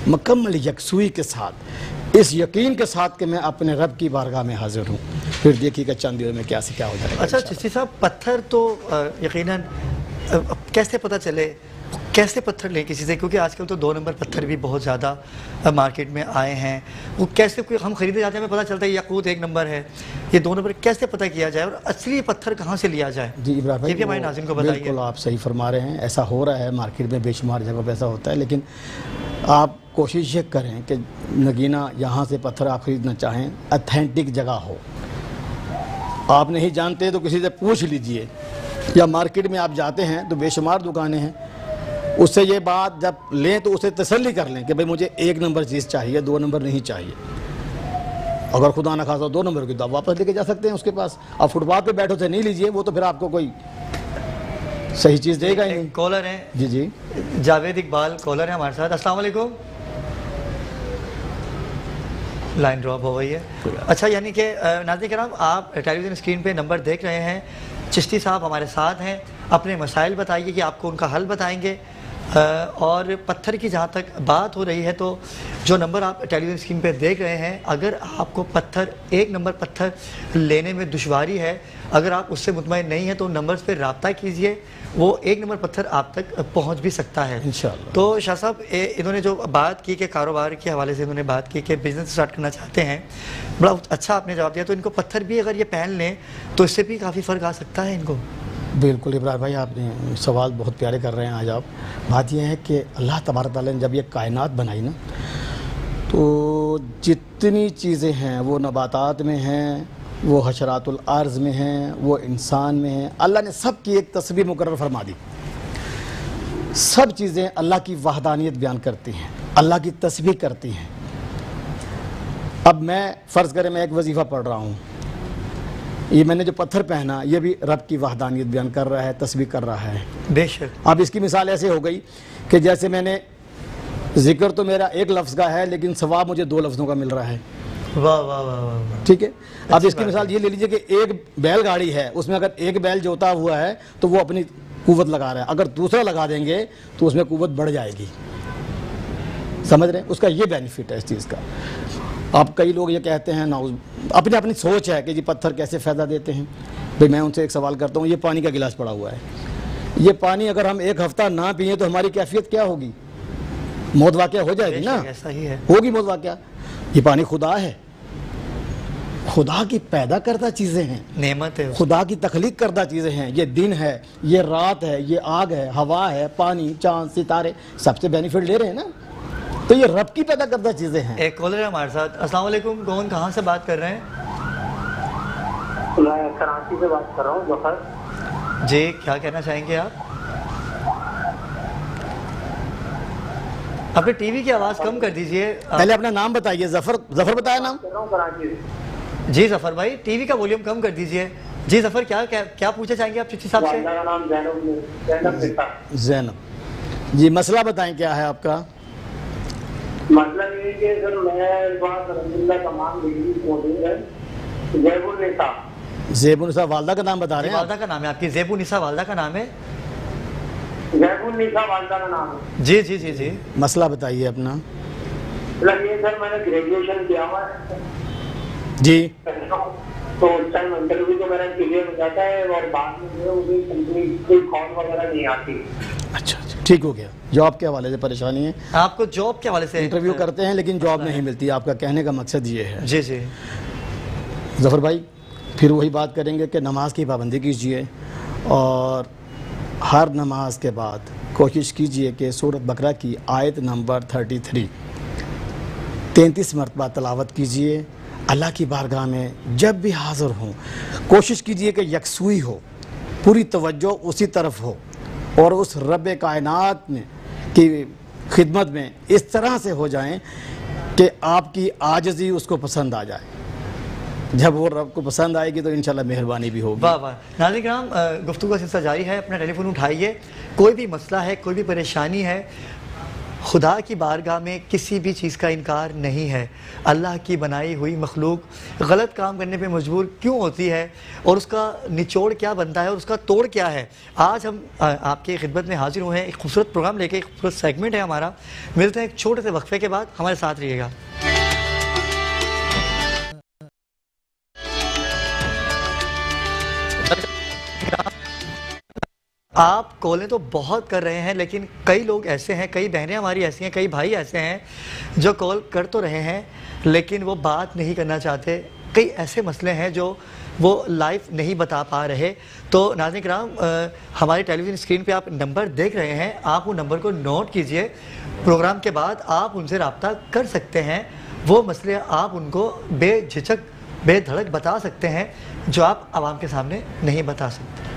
[SPEAKER 7] مکمل یکسوئی کے ساتھ، اس یقین کے ساتھ کہ میں اپنے رب کی بارگاہ میں حاضر ہوں، پھر دیکھیے کہ چند دنوں میں کیا سے کیا ہو جائے گا۔
[SPEAKER 1] اچھا چشتی صاحب، پتھر تو یقیناً کیسے پتہ چلے کیسے پتھر لیں کسی سے، کیونکہ آج کل تو 2 نمبر پتھر بھی بہت زیادہ مارکیٹ میں آئے ہیں، وہ کیسے کوئی ہم خریدے جاتے ہیں ہمیں پتہ چلتا ہے یاقوت 1 نمبر ہے، یہ 2 نمبر کیسے پتہ کیا جائے اور اصلی پتھر کہاں سے لیا جائے؟
[SPEAKER 7] جی ابراہیم بھائی،
[SPEAKER 1] یہ بھی ہمارے ناظرین کو بتائیے۔
[SPEAKER 7] بالکل آپ صحیح فرما رہے ہیں، ایسا ہو رہا ہے مارکیٹ میں، بے شمار جگہ پہ ایسا ہوتا ہے، لیکن آپ کوشش یہ کریں کہ نگینا یہاں سے پتھر آپ خریدنا چاہیں اتھینٹک جگہ ہو. آپ نہیں جانتے تو کسی سے پوچھ لیجئے, یا مارکیٹ میں آپ جاتے ہیں تو بے شمار دکانیں ہیں, اس سے یہ بات جب لیں تو اسے تسلی کر لیں کہ بھئی مجھے 1 نمبر چیز چاہیے, 2 نمبر نہیں چاہیے. اگر خدا نہ خاصا 2 نمبر کی تو آپ واپس لے کے جا سکتے ہیں اس کے پاس. آپ فٹ پاتھ پہ بیٹھو سے نہیں لیجئے, وہ تو پھر آپ کو کوئی صحیح چیز دے گا ہی نہیں.
[SPEAKER 1] کالر ہیں
[SPEAKER 7] جی
[SPEAKER 1] جاوید اقبال کالر ہیں ہمارے ساتھ. السلام علیکم. لائن ڈراپ ہو گئی ہے. اچھا, یعنی کہ ناظرین کرام آپ ٹیلی ویژن اسکرین پہ نمبر دیکھ رہے ہیں, چشتی صاحب ہمارے ساتھ ہیں. اپنے مسائل بتائیے کہ آپ کو ان کا حل بتائیں گے. اور پتھر کی جہاں تک بات ہو رہی ہے تو جو نمبر آپ ٹیلی ویژن اسکرین پہ دیکھ رہے ہیں, اگر آپ کو پتھر 1 نمبر پتھر لینے میں دشواری ہے, اگر آپ اس سے مطمئن نہیں ہیں تو نمبرز پہ رابطہ کیجئے, وہ 1 نمبر پتھر آپ تک پہنچ بھی سکتا ہے انشاءاللہ. تو شاہ صاحب انہوں نے جو بات کی کہ کاروبار کے حوالے سے انہوں نے بات کی کہ بزنس سٹارٹ کرنا چاہتے ہیں, بڑا اچھا آپ نے جواب دیا. تو ان کو پتھر بھی اگر یہ پہن لیں تو اس سے بھی کافی فرق آ سکتا ہے ان کو.
[SPEAKER 7] بالکل ابراہیم بھائی, آپ نے سوال بہت پیارے کر رہے ہیں آج آپ. بات یہ ہے کہ اللہ تبارک تعالیٰ نے جب یہ کائنات بنائی نا, تو جتنی چیزیں ہیں وہ نباتات میں ہیں, وہ حشرات الارض میں ہیں, وہ انسان میں ہیں, اللہ نے سب کی ایک تسبیح مقرر فرما دی. سب چیزیں اللہ کی وحدانیت بیان کرتی ہیں, اللہ کی تسبیح کرتی ہیں. اب میں فرض کریں میں ایک وظیفہ پڑھ رہا ہوں, یہ میں نے جو پتھر پہنا یہ بھی رب کی وحدانیت بیان کر رہا ہے, تسبیح کر رہا ہے.
[SPEAKER 1] بے شک.
[SPEAKER 7] اب اس کی مثال ایسے ہو گئی کہ جیسے میں نے ذکر تو میرا 1 لفظ کا ہے لیکن ثواب مجھے 2 لفظوں کا مل رہا ہے.
[SPEAKER 1] واہ واہ واہ.
[SPEAKER 7] ٹھیک ہے. اب اس کی مثال یہ لے لیجئے کہ ایک بیل گاڑی ہے, اس میں اگر ایک بیل جوتا ہوا ہے تو وہ اپنی قوت لگا رہا ہے, اگر دوسرا لگا دیں گے تو اس میں قوت بڑھ جائے گی. سمجھ رہے ہیں, اس کا یہ بینیفٹ ہے اس چیز کا. اب کئی لوگ یہ کہتے ہیں اپنی اپنی سوچ ہے کہ جی پتھر کیسے فائدہ دیتے ہیں. بھئی میں ان سے ایک سوال کرتا ہوں, یہ پانی کا گلاس پڑا ہوا ہے, یہ پانی اگر ہم 1 ہفتہ نہ پئیں تو ہماری کیفیت کیا ہوگی؟ موت واقعہ ہو جائے گی نا,
[SPEAKER 1] ایسا ہی ہے,
[SPEAKER 7] ہوگی موت واقعہ. یہ پانی خدا ہے, خدا کی پیدا کردہ چیزیں ہیں,
[SPEAKER 1] نعمت ہے,
[SPEAKER 7] خدا کی تخلیق کردہ چیزیں ہیں. یہ دن ہے, یہ رات ہے, یہ آگ ہے, ہوا ہے, پانی, چاند, ستارے, سب سے بینیفٹ لے رہے ہیں نا. تو یہ رب کی پیدا کردہ چیزیں ہیں.
[SPEAKER 1] ایک کالر ہے ہمارے ساتھ. السلام علیکم, کون کہاں سے بات کر رہے ہیں؟
[SPEAKER 9] میں کراچی سے بات کر رہا ہوں, ظفر.
[SPEAKER 1] جی, کیا کہنا چاہیں گے آپ؟ اپنے ٹی وی کی آواز کم کر دیجئے.
[SPEAKER 7] پہلے اپنا نام بتائیے. ظفر بتایا نام.
[SPEAKER 1] جی ظفر بھائی, ٹی وی کا ولیوم کم کر دیجئے. جی ظفر, کیا پوچھنا چاہیں گے آپ چشتی صاحب سے؟
[SPEAKER 9] والدہ کا نام
[SPEAKER 7] زینب. جی مسئلہ بتائیں کیا ہے آپ کا؟
[SPEAKER 9] مسئلہ یہ ہے کہ سر میں اس بات الحمدللہ تمام ڈگری موجود ہے. زیب النساء.
[SPEAKER 7] زیب النساء والدہ کا نام بتا رہے ہیں؟
[SPEAKER 1] والدہ کا نام ہے آپ کی, زیب النساء والدہ کا نام ہے.
[SPEAKER 9] زیب النساء والدہ کا نام ہے.
[SPEAKER 1] جی جی جی جی.
[SPEAKER 7] مسئلہ بتائیے اپنا.
[SPEAKER 9] یہ سر میں نے گریجویشن کیا ہوا ہے
[SPEAKER 7] جی,
[SPEAKER 9] تو اس ٹائم انٹرویو تو میرا کلیئر ہو جاتا ہے اور بعد میں مجھے کمپنی کوئی کال وغیرہ نہیں آتی.
[SPEAKER 7] اچھا ٹھیک ہو گیا. جاب کے حوالے سے پریشانی ہے
[SPEAKER 1] آپ کو؟ جاب کے حوالے سے
[SPEAKER 7] انٹرویو کرتے ہیں لیکن جاب نہیں ملتی. آپ کا کہنے کا مقصد یہ ہے.
[SPEAKER 1] جی جی
[SPEAKER 7] ظفر بھائی, پھر وہی بات کریں گے کہ نماز کی پابندی کیجئے, اور ہر نماز کے بعد کوشش کیجئے کہ سورۃ بقرہ کی آیت نمبر 33 مرتبہ تلاوت کیجئے. اللہ کی بارگاہ میں جب بھی حاضر ہوں کوشش کیجئے کہ یکسوئی ہو, پوری توجہ اسی طرف ہو, اور اس رب کائنات میں کی خدمت میں اس طرح سے ہو جائیں کہ آپ کی عاجزی اس کو پسند آ جائے. جب وہ رب کو پسند آئے گی تو انشاءاللہ مہربانی بھی ہوگی.
[SPEAKER 1] واہ واہ. ناظرین کرام, گفتگو کا سلسلہ جاری ہے. اپنا ٹیلی فون اٹھائیے. کوئی بھی مسئلہ ہے, کوئی بھی پریشانی ہے, خدا کی بارگاہ میں کسی بھی چیز کا انکار نہیں ہے. اللہ کی بنائی ہوئی مخلوق غلط کام کرنے پہ مجبور کیوں ہوتی ہے, اور اس کا نچوڑ کیا بنتا ہے, اور اس کا توڑ کیا ہے. آج ہم آپ کی خدمت میں حاضر ہوئے ہیں, ایک خوبصورت پروگرام لے کے, ایک خوبصورت سیگمنٹ ہے ہمارا. ملتے ہیں ایک چھوٹے سے وقفے کے بعد, ہمارے ساتھ رہیے گا. آپ کالیں تو بہت کر رہے ہیں, لیکن کئی لوگ ایسے ہیں, کئی بہنیں ہماری ایسی ہیں, کئی بھائی ایسے ہیں جو کال کر تو رہے ہیں لیکن وہ بات نہیں کرنا چاہتے. کئی ایسے مسئلے ہیں جو وہ لائیو نہیں بتا پا رہے. تو ناظرین کرام ہماری ٹیلی ویژن اسکرین پہ آپ نمبر دیکھ رہے ہیں, آپ وہ نمبر کو نوٹ کیجئے. پروگرام کے بعد آپ ان سے رابطہ کر سکتے ہیں, وہ مسئلے آپ ان کو بے جھجک بے دھڑک بتا سکتے ہیں جو آپ عوام کے سامنے نہیں بتا سکتے.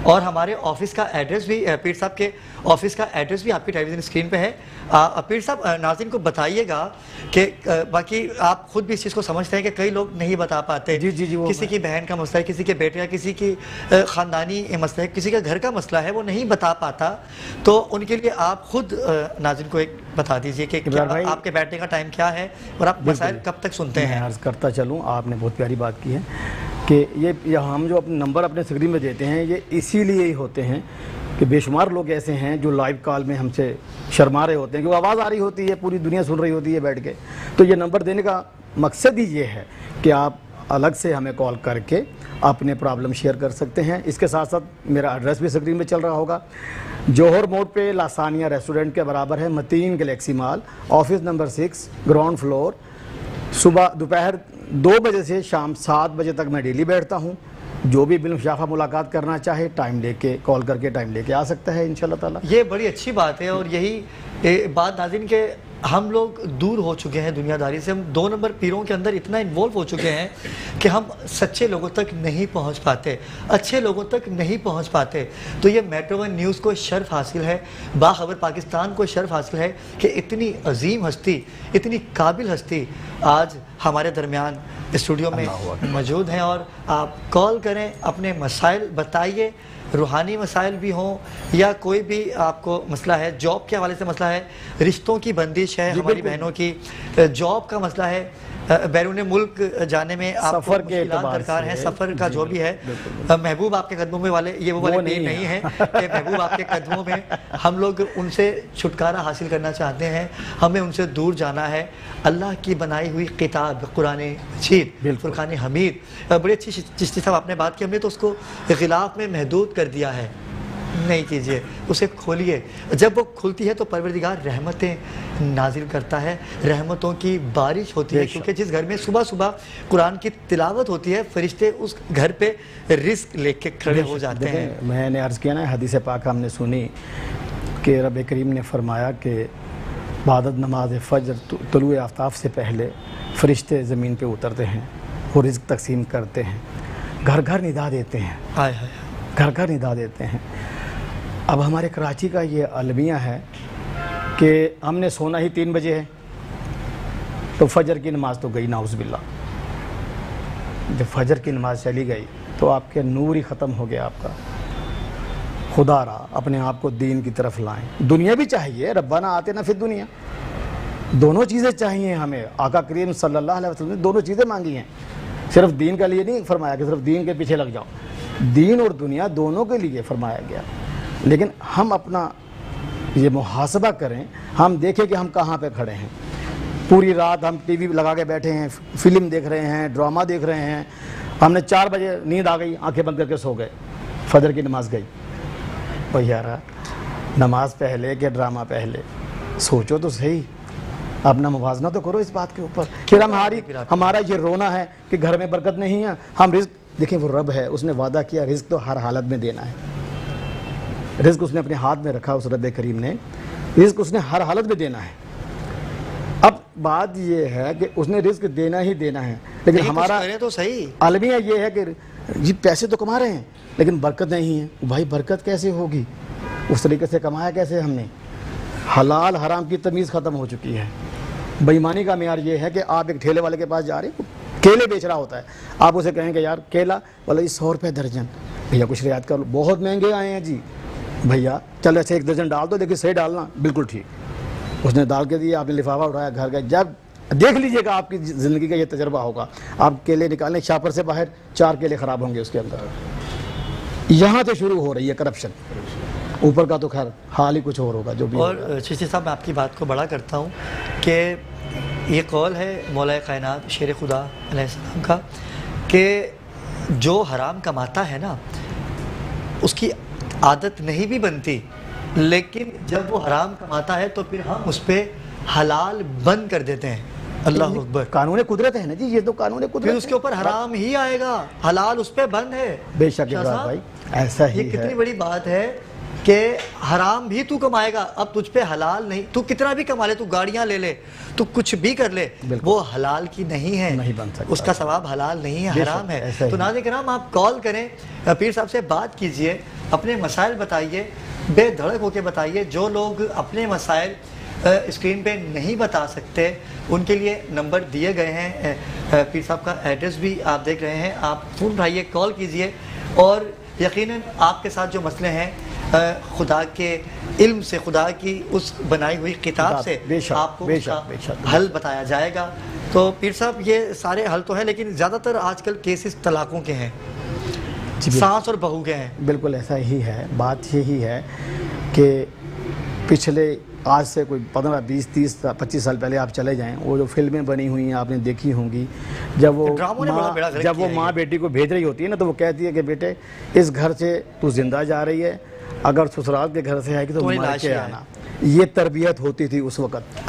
[SPEAKER 1] اور ہمارے آفس کا ایڈریس بھی, پیر صاحب کے آفس کا ایڈریس بھی آپ کی ٹیلی ویژن اسکرین پہ ہے. پیر صاحب ناظرین کو بتائیے گا کہ باقی آپ خود بھی اس چیز کو سمجھتے ہیں کہ کئی لوگ نہیں بتا پاتے. کسی کی بہن کا مسئلہ ہے, کسی کے بیٹے, کسی کی خاندانی مسئلہ ہے, کسی کا گھر کا مسئلہ ہے, وہ نہیں بتا پاتا. تو ان کے لیے آپ خود ناظرین کو ایک بتا دیجئے کہ آپ کے بیٹھنے کا ٹائم کیا ہے اور آپ مسائل کب تک سنتے ہیں.
[SPEAKER 7] میں عرض کرتا چلوں, آپ نے بہت پیاری بات کی ہے کہ یہ ہم جو اپنے نمبر اپنے اسکرین میں دیتے ہیں یہ اسی لیے ہی ہوتے ہیں کہ بے شمار لوگ ایسے ہیں جو لائیو کال میں ہم سے شرما رہے ہوتے ہیں, کہ وہ آواز آ رہی ہوتی ہے, پوری دنیا سن رہی ہوتی ہے بیٹھ کے. تو یہ نمبر دینے کا مقصد ہی یہ ہے کہ آپ الگ سے ہمیں کال کر کے اپنے پرابلم شیئر کر سکتے ہیں. اس کے ساتھ ساتھ میرا ایڈریس بھی اسکرین میں چل رہا ہوگا. جوہر موڑ پہ لاسانیہ ریسٹورنٹ کے برابر ہے, متین گلیکسی مال, آفس نمبر 6, گراؤنڈ فلور. صبح دوپہر 2 بجے سے شام 7 بجے تک میں ڈیلی بیٹھتا ہوں. جو بھی بالم شافہ ملاقات کرنا چاہے ٹائم لے کے کال کر کے ٹائم لے کے آ سکتا ہے انشاءاللہ تعالی.
[SPEAKER 1] یہ بڑی اچھی بات ہے, اور یہی بات ناظرین کہ ہم لوگ دور ہو چکے ہیں دنیا داری سے. ہم 2 نمبر پیروں کے اندر اتنا انوالو ہو چکے ہیں کہ ہم سچے لوگوں تک نہیں پہنچ پاتے, اچھے لوگوں تک نہیں پہنچ پاتے. تو یہ میٹرو ون نیوز کو شرف حاصل ہے, باخبر پاکستان کو شرف حاصل ہے کہ اتنی عظیم ہستی, اتنی قابل ہستی آج ہمارے درمیان اسٹوڈیو میں موجود ہیں. اور آپ کال کریں, اپنے مسائل بتائیے, روحانی مسائل بھی ہوں یا کوئی بھی آپ کو مسئلہ ہے, جاب کے حوالے سے مسئلہ ہے, رشتوں کی بندش ہے ہماری بہنوں کی, جاب کا مسئلہ ہے, بیرون ملک جانے میں آپ کو مشکلات درکار ہیں, سفر کا جو بھی ہے. محبوب آپ کے قدموں میں والے یہ وہ والے پیر نہیں ہیں کہ محبوب آپ کے قدموں میں, ہم لوگ ان سے چھٹکارا حاصل کرنا چاہتے ہیں, ہمیں ان سے دور جانا ہے. اللہ کی بنائی ہوئی کتاب قرآن مجید, فرقان حمید, بڑی اچھی چشتی صاحب آپ نے بات کی. ہم نے تو اس کو غلاف میں محدود کر دیا ہے, نہیں کیجئے, اسے کھولیے. جب وہ کھلتی ہے تو پروردگار رحمتیں نازل کرتا ہے, رحمتوں کی بارش ہوتی ہے. کیونکہ جس گھر میں صبح صبح قرآن کی تلاوت ہوتی ہے, فرشتے اس گھر پہ رزق لے کے کھڑے ہو جاتے ہیں.
[SPEAKER 7] میں نے عرض کیا نا, حدیث پاک ہم نے سنی کہ رب کریم نے فرمایا کہ بعد نماز فجر طلوع آفتاب سے پہلے فرشتے زمین پہ اترتے ہیں, وہ رزق تقسیم کرتے ہیں, گھر گھر ندا دیتے ہیں, گھر گھر ندا دیتے ہیں. اب ہمارے کراچی کا یہ المیہ ہے کہ ہم نے سونا ہی 3 بجے ہے, تو فجر کی نماز تو گئی نعوذ باللہ. جب فجر کی نماز چلی گئی تو آپ کے نور ہی ختم ہو گیا آپ کا. خدا را اپنے آپ کو دین کی طرف لائیں. دنیا بھی چاہیے, ربنا آتنا فی الدنیا, دونوں چیزیں چاہیے ہمیں. آقا کریم صلی اللہ علیہ وسلم نے دونوں چیزیں مانگی ہیں, صرف دین کے لیے نہیں فرمایا کہ صرف دین کے پیچھے لگ جاؤ, دین اور دنیا دونوں کے لیے فرمایا گیا. لیکن ہم اپنا یہ محاسبہ کریں, ہم دیکھیں کہ ہم کہاں پہ کھڑے ہیں. پوری رات ہم ٹی وی لگا کے بیٹھے ہیں, فلم دیکھ رہے ہیں, ڈرامہ دیکھ رہے ہیں. ہم نے 4 بجے نیند آ گئی, آنکھیں بند کر کے سو گئے, فجر کی نماز گئی. بھئی یارا, نماز پہلے کہ ڈرامہ پہلے, سوچو تو صحیح, اپنا موازنہ تو کرو اس بات کے اوپر. پھر ہمارا یہ رونا ہے کہ گھر میں برکت نہیں ہے. ہم رزق دیکھیں, وہ رب ہے, اس نے وعدہ کیا رزق تو ہر حالت میں دینا ہے. رزق اس نے اپنے ہاتھ میں رکھا, اس رب کریم نے, رزق اس نے ہر حالت میں دینا ہے. اب بات یہ ہے کہ اس نے رزق دینا ہی دینا ہے, لیکن ہمارا المیہ یہ ہے کہ جی پیسے تو کما رہے ہیں لیکن برکت نہیں ہے. بھائی برکت کیسے ہوگی, اس طریقے سے کمایا کیسے ہم نے. حلال حرام کی تمیز ختم ہو چکی ہے. بے ایمانی کا معیار یہ ہے کہ آپ ایک ٹھیلے والے کے پاس جا رہے ہیں, کیلے بیچ رہا ہوتا ہے, آپ اسے کہیں کہ یار کیلا, بولا یہ 100 روپے درجن. بھیا کچھ رعایت کر لو, بہت مہنگے آئے ہیں جی. بھیا چل ایسے 1 درجن ڈال دو, لیکن صحیح ڈالنا, بالکل ٹھیک. اس نے ڈال کے دیا, آپ نے لفافہ اٹھایا, گھر گئے. جب دیکھ لیجئے گا, آپ کی زندگی کا یہ تجربہ ہوگا, آپ کیلے نکالیں شاپر سے باہر, 4 کیلے خراب ہوں گے اس کے اندر. یہاں تو شروع ہو رہی ہے کرپشن, اوپر کا تو خیر حال ہی کچھ اور ہوگا جو بھی.
[SPEAKER 1] اور چشتی صاحب میں آپ کی بات کو بڑا کرتا ہوں کہ یہ قول ہے مولا کائنات شیر خدا علیہ السلام کا کہ جو حرام کماتا ہے نا اس کی عادت نہیں بھی بنتی, لیکن جب وہ حرام کماتا ہے تو پھر ہم اس پہ حلال بند کر دیتے ہیں. اللہ اکبر.
[SPEAKER 7] قانون قدرت ہے نا جی, یہ تو قانون قدرت.
[SPEAKER 1] پھر اس کے اوپر حرام ہی آئے گا, حلال اس پہ بند ہے.
[SPEAKER 7] بے شک بھائی ایسا ہی ہے.
[SPEAKER 1] یہ کتنی بڑی بات ہے کہ حرام بھی تو کمائے گا, اب تجھ پہ حلال نہیں. تو کتنا بھی کما لے, تو گاڑیاں لے لے, تو کچھ بھی کر لے, وہ حلال کی نہیں ہے,
[SPEAKER 7] نہیں بن سکتا,
[SPEAKER 1] اس کا ثواب حلال نہیں ہے, حرام ہے. تو ناظرین کرام آپ کال کریں, پیر صاحب سے بات کیجئے, اپنے مسائل بتائیے, بے دھڑک ہو کے بتائیے. جو لوگ اپنے مسائل اسکرین پہ نہیں بتا سکتے ان کے لیے نمبر دیے گئے ہیں, پیر صاحب کا ایڈریس بھی آپ دیکھ رہے ہیں, آپ فون اٹھائیے, کال کیجئے. اور یقیناً آپ کے ساتھ جو مسئلے ہیں خدا کے علم سے, خدا کی اس بنائی ہوئی کتاب سے آپ کو حل بتایا جائے گا. تو پیر صاحب یہ سارے حل تو ہیں, لیکن زیادہ تر آج کل کیسز طلاقوں کے ہیں, ساس اور بہو کے ہیں.
[SPEAKER 7] بالکل ایسا ہی ہے. بات یہی ہے کہ پچھلے آج سے کوئی 15 20 30 25 سال پہلے آپ چلے جائیں, وہ جو فلمیں بنی ہوئی ہیں آپ نے دیکھی ہوں گی, جب وہ ماں بیٹی کو بھیج رہی ہوتی ہے نا, تو وہ کہتی ہے کہ بیٹے اس گھر سے تو زندہ جا رہی ہے, اگر سسرال کے گھر سے آئے گی تو مر کے آنا. یہ تربیت ہوتی تھی اس وقت,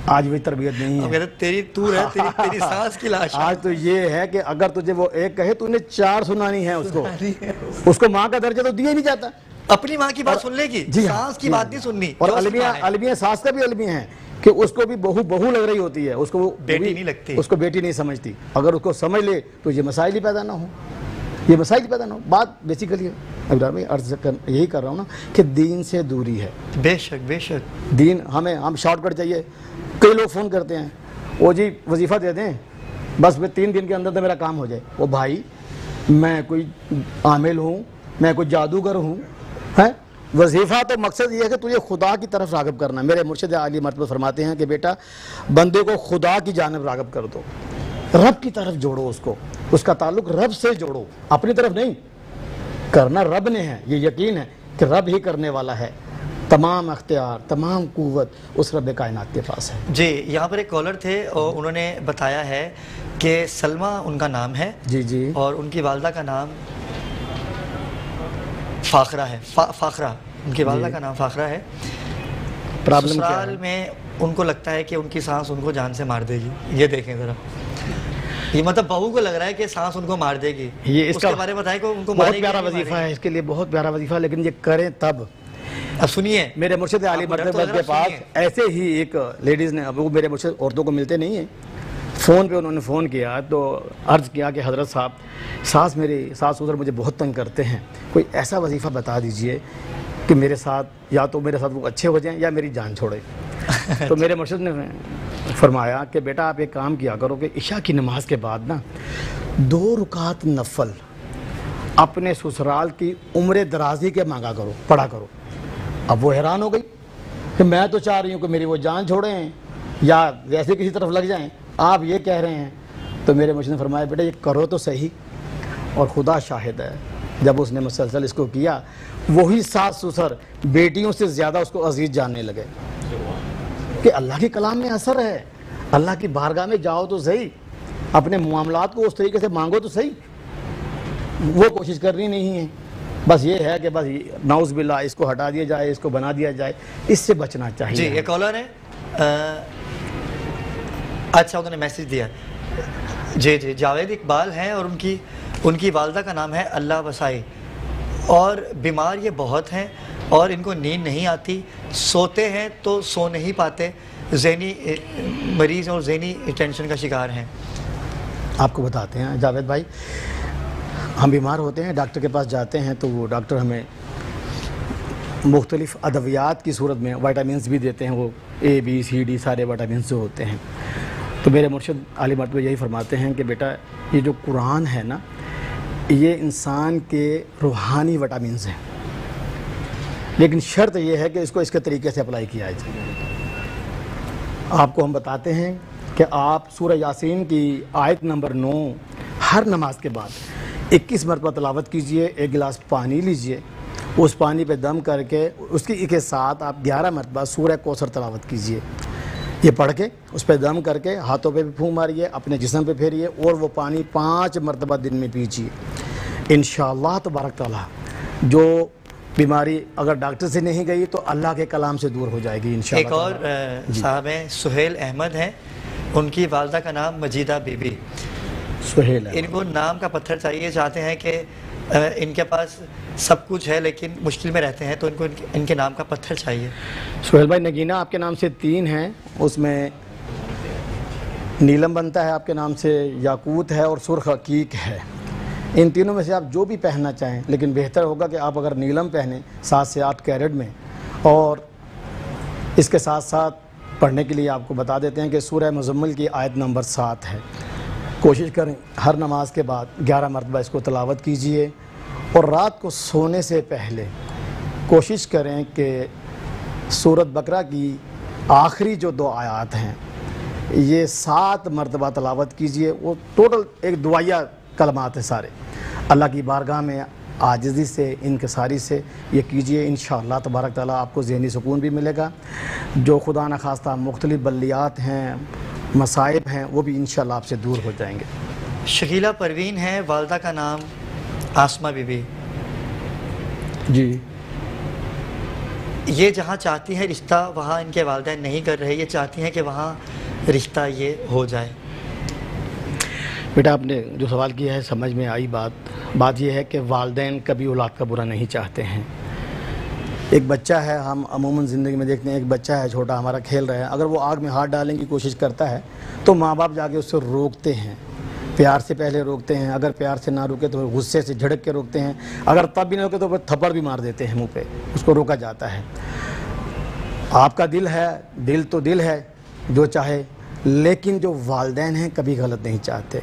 [SPEAKER 7] آج بھی تربیت نہیں ہے.
[SPEAKER 1] تیری سانس کی لاش.
[SPEAKER 7] آج تو یہ ہے کہ اگر تجھے وہ ایک کہے تو انہیں 4 سنانی ہے اس کو ماں کا درجہ تو دیا نہیں جاتا.
[SPEAKER 1] اپنی ماں کی بات سن لے گی, سانس کی بات نہیں سننی.
[SPEAKER 7] اور المیہ ساس کا بھی المیہ ہے کہ اس کو بھی بہو لگ رہی ہوتی ہے, اس کو
[SPEAKER 1] بیٹی نہیں لگتی,
[SPEAKER 7] اس کو بیٹی نہیں سمجھتی. اگر اس کو سمجھ لے تو یہ مسائل ہی پیدا نہ ہو, یہ مسائل ہی پیدا نہ ہو. بات بیسیکلی ابرار بھائی عرض یہی کر رہا ہوں نا کہ دین سے دوری ہے.
[SPEAKER 1] بے شک بے شک.
[SPEAKER 7] دین ہم شارٹ کٹ چاہیے. کئی لوگ فون کرتے ہیں, وہ جی وظیفہ دے دیں بس 3 دن کے اندر تو میرا کام ہو جائے. وہ بھائی میں کوئی عامل ہوں, میں کوئی جادوگر ہوں, وظیفہ تو مقصد یہ ہے کہ تجھے خدا کی طرف راغب کرنا. میرے مرشد عالی مرتبہ فرماتے ہیں کہ بیٹا بندے کو خدا کی جانب راغب کر دو, رب کی طرف جوڑو, اس کا تعلق رب سے جوڑو, اپنی طرف نہیں. کرنا رب نے ہے, یہ یقین ہے کہ رب ہی کرنے والا ہے. تمام اختیار, تمام قوت اس رب کائنات کے پاس ہے.
[SPEAKER 1] جی یہاں پر ایک کالر تھے اور انہوں نے بتایا ہے کہ سلمہ ان کا نام ہے.
[SPEAKER 7] جی جی.
[SPEAKER 1] اور ان کی والدہ کا نام فاخرہ ہے. فاخرہ, ان کی والدہ کا نام فاخرہ ہے. سسرال میں ان کو لگتا ہے کہ ان کی سانس ان کو جان سے مار دے گی. یہ دیکھیں ذرا, یہ مطلب بہو کو لگ رہا ہے کہ سانس ان کو مار دے گی.
[SPEAKER 7] یہ
[SPEAKER 1] اس کے بارے میں بتائیں کہ ان کو
[SPEAKER 7] بہت پیارا وظیفہ ہے, اس کے لیے بہت پیارا وظیفہ, لیکن یہ کریں تب.
[SPEAKER 1] اب سنیے,
[SPEAKER 7] میرے مرشد عالی مرتبہ کے پاس ایسے ہی ایک لیڈیز نے, اب وہ میرے مرشد عورتوں کو ملتے نہیں ہیں, فون پہ انہوں نے فون کیا تو عرض کیا کہ حضرت صاحب میری ساس سسر مجھے بہت تنگ کرتے ہیں, کوئی ایسا وظیفہ بتا دیجئے کہ میرے ساتھ یا تو میرے ساتھ وہ اچھے ہو جائیں یا میری جان چھوڑے. تو میرے مرشد نے فرمایا کہ بیٹا آپ ایک کام کیا کرو کہ عشاء کی نماز کے بعد نا 2 رکعت نفل اپنے سسرال کی عمر درازی کے مانگا کرو, پڑھا کرو. اب وہ حیران ہو گئی کہ میں تو چاہ رہی ہوں کہ میری وہ جان چھوڑیں یا ویسے کسی طرف لگ جائیں, آپ یہ کہہ رہے ہیں. تو میرے مرشد نے فرمایا بیٹا یہ کرو تو صحیح, اور خدا شاہد ہے جب اس نے مسلسل اس کو کیا, وہی ساس سسر بیٹیوں سے زیادہ اس کو عزیز جاننے لگے. کہ اللہ کے کلام میں اثر ہے, اللہ کی بارگاہ میں جاؤ تو صحیح, اپنے معاملات کو اس طریقے سے مانگو تو صحیح. وہ کوشش کرنی نہیں ہے, بس یہ ہے کہ بس نعوذ باللہ اس کو ہٹا دیا جائے, اس کو بنا دیا جائے, اس سے بچنا چاہیے.
[SPEAKER 1] جی یہ کالر ہے, اچھا انہوں نے میسج دیا. جی جی جاوید اقبال ہیں اور ان کی والدہ کا نام ہے اللہ وسائی, اور بیمار یہ بہت ہیں اور ان کو نیند نہیں آتی, سوتے ہیں تو سو نہیں پاتے, ذہنی مریض اور ذہنی ٹینشن کا شکار ہیں.
[SPEAKER 7] آپ کو بتاتے ہیں جاوید بھائی, ہم بیمار ہوتے ہیں ڈاکٹر کے پاس جاتے ہیں تو وہ ڈاکٹر ہمیں مختلف ادویات کی صورت میں وائٹامنس بھی دیتے ہیں, وہ A B C D سارے وائٹامنس جو ہوتے ہیں. تو میرے مرشد عالی مرتبہ یہی فرماتے ہیں کہ بیٹا یہ جو قرآن ہے نا, یہ انسان کے روحانی وٹامنز ہیں, لیکن شرط یہ ہے کہ اس کو اس کے طریقے سے اپلائی کیا جائے. آپ کو ہم بتاتے ہیں کہ آپ سورہ یاسین کی آیت نمبر 9 ہر نماز کے بعد 21 مرتبہ تلاوت کیجئے. 1 گلاس پانی لیجئے, اس پانی پہ دم کر کے اس کے ساتھ آپ 11 مرتبہ سورہ کوثر تلاوت کیجئے. یہ پڑھ کے اس پہ دم کر کے ہاتھوں پہ بھی پھونک ماریے, اپنے جسم پہ پھیریے, اور وہ پانی 5 مرتبہ دن میں پیجیے. انشاءاللہ تبارک تعالی جو بیماری اگر ڈاکٹر سے نہیں گئی تو اللہ کے کلام سے دور ہو جائے گی انشاءاللہ.
[SPEAKER 1] ایک اور صاحب ہیں سہیل احمد ہیں, ان کی والدہ کا نام مجیدہ بی بی
[SPEAKER 7] سہیل ہے.
[SPEAKER 1] ان کو نام کا پتھر چاہیے، چاہتے ہیں کہ ان کے پاس سب کچھ ہے لیکن مشکل میں رہتے ہیں، تو ان کو ان کے نام کا پتھر چاہیے.
[SPEAKER 7] سہیل بھائی نگینہ آپ کے نام سے 3 ہیں، اس میں نیلم بنتا ہے آپ کے نام سے، یاقوت ہے اور سرخ عقیق ہے. ان تینوں میں سے آپ جو بھی پہننا چاہیں، لیکن بہتر ہوگا کہ آپ اگر نیلم پہنیں 7 سے 8 کیرٹ میں. اور اس کے ساتھ ساتھ پڑھنے کے لیے آپ کو بتا دیتے ہیں کہ سورہ مزمل کی آیت نمبر 7 ہے. کوشش کریں ہر نماز کے بعد 11 مرتبہ اس کو تلاوت کیجئے، اور رات کو سونے سے پہلے کوشش کریں کہ سورۃ بقرہ کی آخری جو 2 آیات ہیں یہ 7 مرتبہ تلاوت کیجئے. وہ ٹوٹل ایک دعائیہ کلمات ہیں سارے. اللہ کی بارگاہ میں عاجزی سے، انکساری سے یہ کیجئے. انشاءاللہ تبارک تعالیٰ آپ کو ذہنی سکون بھی ملے گا. جو خدا نخواستہ مختلف بلیات ہیں، مصائب ہیں، وہ بھی انشاءاللہ آپ سے دور ہو جائیں گے.
[SPEAKER 1] شکیلہ پروین ہے، والدہ کا نام آسمہ بی بی.
[SPEAKER 7] جی
[SPEAKER 1] یہ جہاں چاہتی ہیں رشتہ وہاں ان کے والدین نہیں کر رہے، یہ چاہتی ہیں کہ وہاں رشتہ یہ ہو جائے.
[SPEAKER 7] بیٹا آپ نے جو سوال کیا ہے سمجھ میں آئی بات یہ ہے کہ والدین کبھی اولاد کا برا نہیں چاہتے ہیں. ایک بچہ ہے، ہم عموماً زندگی میں دیکھتے ہیں ایک بچہ ہے چھوٹا ہمارا کھیل رہا ہے، اگر وہ آگ میں ہاتھ ڈالنے کی کوشش کرتا ہے تو ماں باپ جا کے اس سے روکتے ہیں. پیار سے پہلے روکتے ہیں، اگر پیار سے نہ روکے تو غصے سے جھڑک کے روکتے ہیں، اگر تب بھی نہ روکے تو پھر تھپڑ بھی مار دیتے ہیں منہ پہ. اس کو روکا جاتا ہے. آپ کا دل ہے، دل تو دل ہے جو چاہے، لیکن جو والدین ہیں کبھی غلط نہیں چاہتے.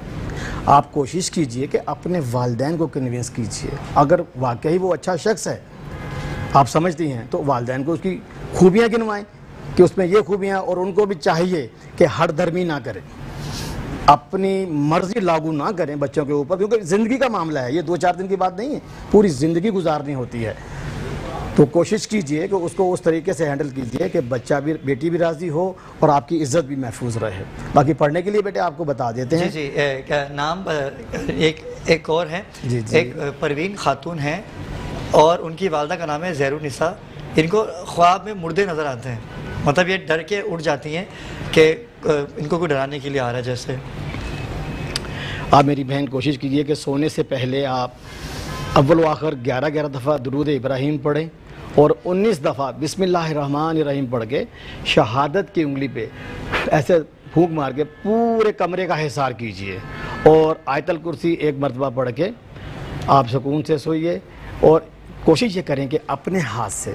[SPEAKER 7] آپ کوشش کیجئے کہ اپنے والدین کو کنونس کیجئے. اگر واقعی وہ اچھا شخص ہے آپ سمجھتی ہیں تو والدین کو اس کی خوبیاں گنوائیں کہ اس میں یہ خوبیاں، اور ان کو بھی چاہیے کہ ہر درمی نہ کریں، اپنی مرضی لاگو نہ کریں بچوں کے اوپر، کیونکہ زندگی کا معاملہ ہے. یہ 2-4 دن کی بات نہیں ہے، پوری زندگی گزارنی ہوتی ہے. تو کوشش کیجئے کہ اس کو اس طریقے سے ہینڈل کیجئے کہ بچہ بھی، بیٹی بھی راضی ہو اور آپ کی عزت بھی محفوظ رہے. باقی پڑھنے کے لیے بیٹے آپ کو بتا دیتے ہیں.
[SPEAKER 1] جی نام ایک اور ہے، ایک پروین خاتون ہیں اور ان کی والدہ کا نام ہے زہر النساء. ان کو خواب میں مردے نظر آتے ہیں، مطلب یہ ڈر کے اٹھ جاتی ہیں کہ ان کو کوئی ڈرانے کے لیے آ رہا ہے. جیسے
[SPEAKER 7] آپ میری بہن کوشش کیجئے کہ سونے سے پہلے آپ اول و آخر 11 دفعہ درود ابراہیم پڑھیں اور 19 دفعہ بسم اللہ الرحمن الرحیم پڑھ کے شہادت کی انگلی پہ ایسے پھونک مار کے پورے کمرے کا حصار کیجئے، اور آیت الکرسی 1 مرتبہ پڑھ کے آپ سکون سے سوئیے. اور کوشش یہ کریں کہ اپنے ہاتھ سے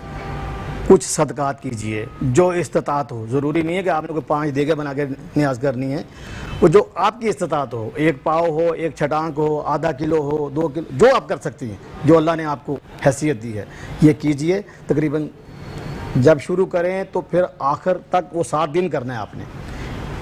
[SPEAKER 7] کچھ صدقات کیجئے جو استطاعت ہو. ضروری نہیں ہے کہ آپ نے کوئی 5 دیگیں بنا کے نیاز کرنی ہے، وہ جو آپ کی استطاعت ہو، 1 پاؤ ہو، 1 چھٹانک ہو، آدھا کلو ہو، 2 کلو، جو آپ کر سکتی ہیں، جو اللہ نے آپ کو حیثیت دی ہے یہ کیجئے. تقریباً جب شروع کریں تو پھر آخر تک وہ 7 دن کرنا ہے، آپ نے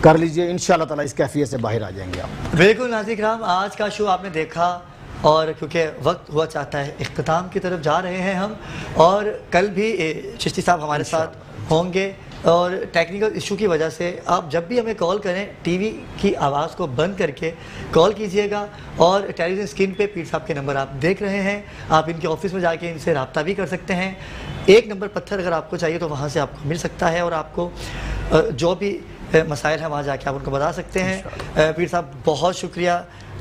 [SPEAKER 7] کر لیجئے. انشاءاللہ تعالیٰ اس کیفیت سے باہر آ جائیں گے آپ.
[SPEAKER 1] بالکل ناظرین کرام، آج کا شو آپ نے دیکھا، اور کیونکہ وقت ہوا چاہتا ہے اختتام کی طرف جا رہے ہیں ہم، اور کل بھی چشتی صاحب ہمارے ساتھ ہوں گے. اور ٹیکنیکل ایشو کی وجہ سے آپ جب بھی ہمیں کال کریں ٹی وی کی آواز کو بند کر کے کال کیجئے گا، اور ٹیلی ویژن اسکرین پہ پیر صاحب کے نمبر آپ دیکھ رہے ہیں. آپ ان کے آفس میں جا کے ان سے رابطہ بھی کر سکتے ہیں. 1 نمبر پتھر اگر آپ کو چاہیے تو وہاں سے آپ کو مل سکتا ہے، اور آپ کو جو بھی مسائل ہیں وہاں جا کے آپ ان کو بتا سکتے ہیں. پیر صاحب بہت شکریہ.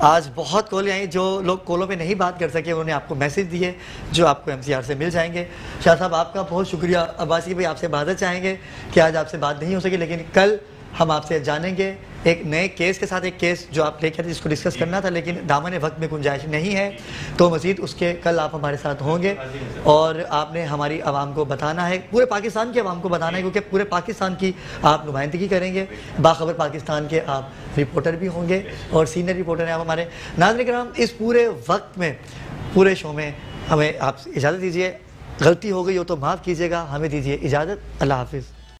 [SPEAKER 1] آج بہت کالیں آئیں، جو لوگ کالوں پہ نہیں بات کر سکے انہوں نے آپ کو میسیج دیے جو آپ کو MCR سے مل جائیں گے. شاہ صاحب آپ کا بہت شکریہ. عباسی بھائی آپ سے معذرت چاہیں گے کہ آج آپ سے بات نہیں ہو سکی، لیکن کل ہم آپ سے جانیں گے ایک نئے کیس کے ساتھ. ایک کیس جو آپ لے کے جس کو ڈسکس کرنا تھا لیکن دامن وقت میں گنجائش نہیں ہے، تو مزید اس کے کل آپ ہمارے ساتھ ہوں گے، اور آپ نے ہماری عوام کو بتانا ہے، پورے پاکستان کی عوام کو بتانا ہے، کیونکہ پورے پاکستان کی آپ نمائندگی کریں گے. باخبر پاکستان کے آپ رپورٹر بھی ہوں گے اور سینئر رپورٹر ہیں آپ ہمارے. ناظرین کرام، اس پورے وقت میں، پورے شو میں ہمیں آپ اجازت دیجیے. غلطی ہو گئی ہو تو معاف کیجیے گا. ہمیں دیجیے اجازت. اللہ حافظ.